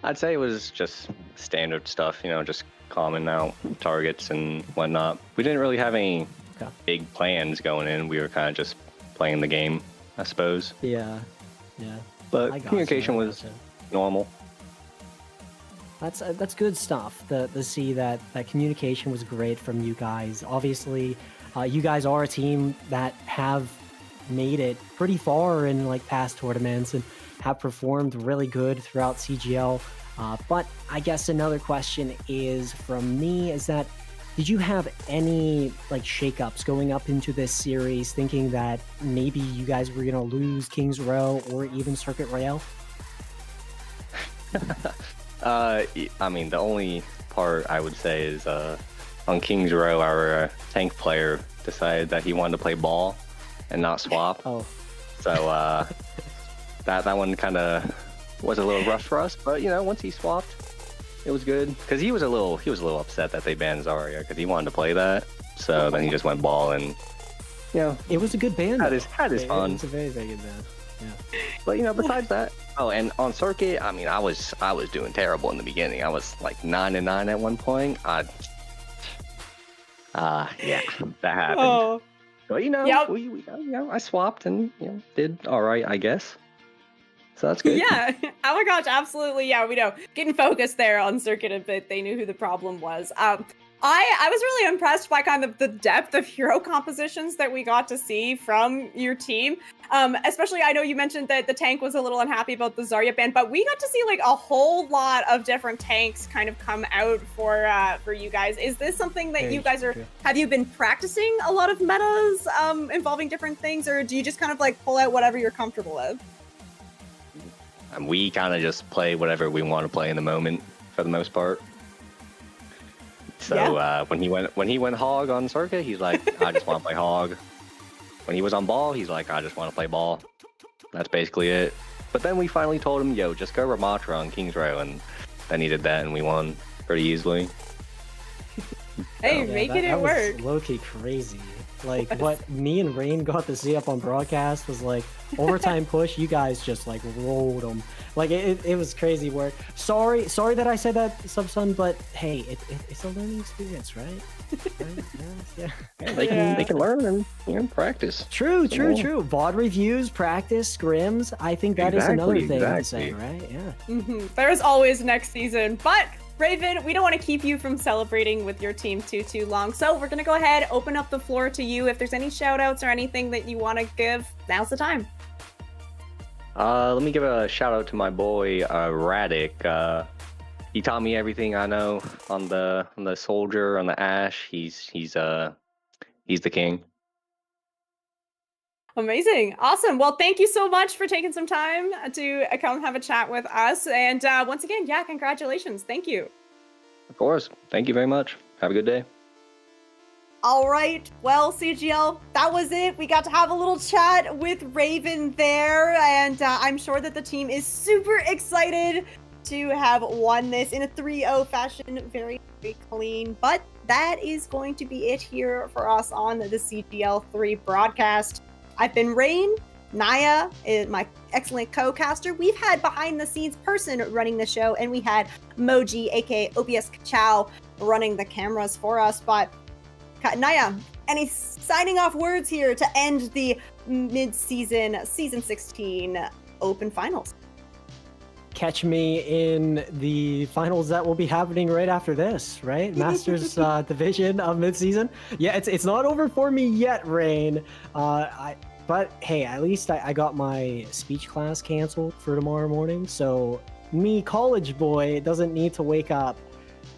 I'd say it was just standard stuff, you know, just calming out targets and whatnot. We didn't really have any big plans going in. We were kind of just playing the game, I suppose. Yeah. But communication was normal. That's good stuff. To see that communication was great from you guys. Obviously, you guys are a team that have made it pretty far in like past tournaments and have performed really good throughout CGL. But I guess another question is from me is that, did you have any like shakeups going up into this series, thinking that maybe you guys were gonna lose Kings Row or even Circuit Rail? I mean, the only part I would say is on Kings Row, our tank player decided that he wanted to play ball and not swap. Oh. So that one kind of was a little rough for us, but you know, once he swapped, it was good because he was a little upset that they banned Zarya because he wanted to play that. So then he just went ball, and you know, it was a good band. Had his fun. It's a very very good band. Yeah. But you know, besides that, oh, and on circuit, I mean, I was doing terrible in the beginning. I was like 9-9 at one point. Yeah, that happened. Oh. But you know, Yep. I swapped and did all right, I guess. So that's good. Yeah. Oh my gosh, absolutely. Yeah, we know. Getting focused there on circuit a bit. They knew who the problem was. I was really impressed by kind of the depth of hero compositions that we got to see from your team. Especially, I know you mentioned that the tank was a little unhappy about the Zarya ban, but we got to see like a whole lot of different tanks kind of come out for you guys. Is this something that you guys have you been practicing a lot of metas involving different things, or do you just kind of like pull out whatever you're comfortable with? And we kind of just play whatever we want to play in the moment for the most part. So when he went hog on circuit, he's like, I just want to play hog. When he was on ball, he's like, I just want to play ball. That's basically it. But then we finally told him, yo, just go Ramatra on Kings Row, and then he did that, and we won pretty easily. Hey, making it work. Was low-key crazy. Like what me and Rain got to see up on broadcast was like overtime push. You guys just like rolled them. Like it was crazy work. Sorry that I said that, Subsun, but hey, it's a learning experience, right? Yeah. They can learn and practice. True. VOD reviews, practice, scrims. I think that is another thing I'm saying, right? Yeah. Mm-hmm. There is always next season, but Raven, we don't want to keep you from celebrating with your team too long, so we're gonna go ahead, open up the floor to you. If there's any shout outs or anything that you want to give, now's the time. Let me give a shout out to my boy Radic. He taught me everything I know on the soldier, on the Ash. He's the king. Amazing. Awesome. Well, thank you so much for taking some time to come have a chat with us. And once again, yeah, congratulations. Thank you. Of course. Thank you very much. Have a good day. All right. Well, CGL, that was it. We got to have a little chat with Raven there. And I'm sure that the team is super excited to have won this in a 3-0 fashion. Very, very clean. But that is going to be it here for us on the CGL 3 broadcast. I've been Rain. Naya is my excellent co-caster. We've had behind the scenes person running the show, and we had Moji, aka OBS Kachow, running the cameras for us. But Naya, any signing off words here to end the mid-season Season 16 Open Finals? Catch me in the finals that will be happening right after this, right? Masters division of midseason. Yeah, it's not over for me yet, Rain. But hey, at least I got my speech class canceled for tomorrow morning, so me, college boy, doesn't need to wake up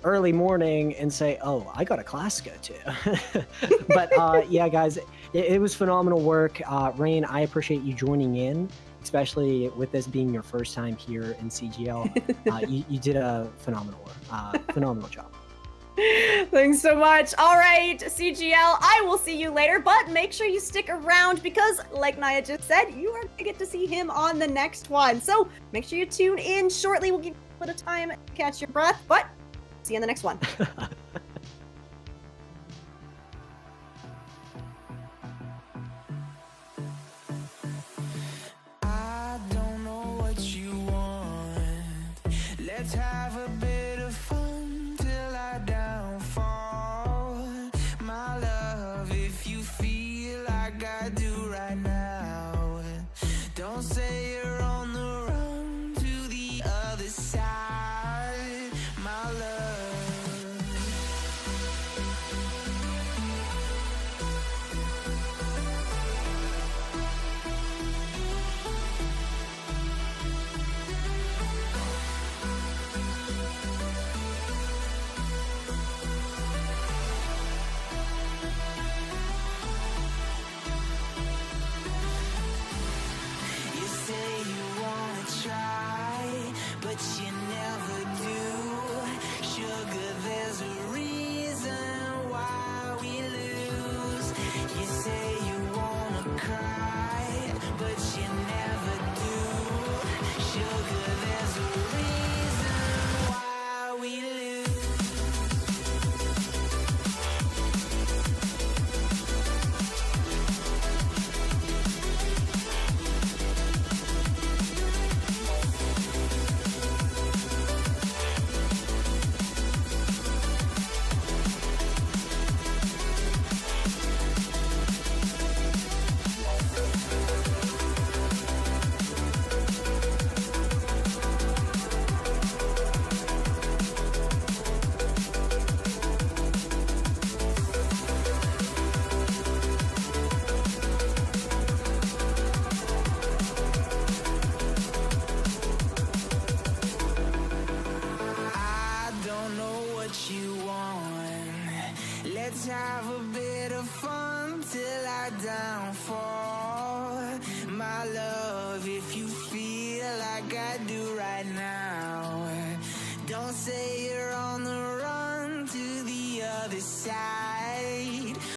early morning and say, oh, I got a class to go to. But yeah, guys, it was phenomenal work. Rain, I appreciate you joining in, especially with this being your first time here in CGL. You did a phenomenal job. Thanks so much. All right, CGL, I will see you later, but make sure you stick around because, like Naya just said, you are going to get to see him on the next one. So make sure you tune in shortly. We'll give you a bit of time to catch your breath, but see you in the next one.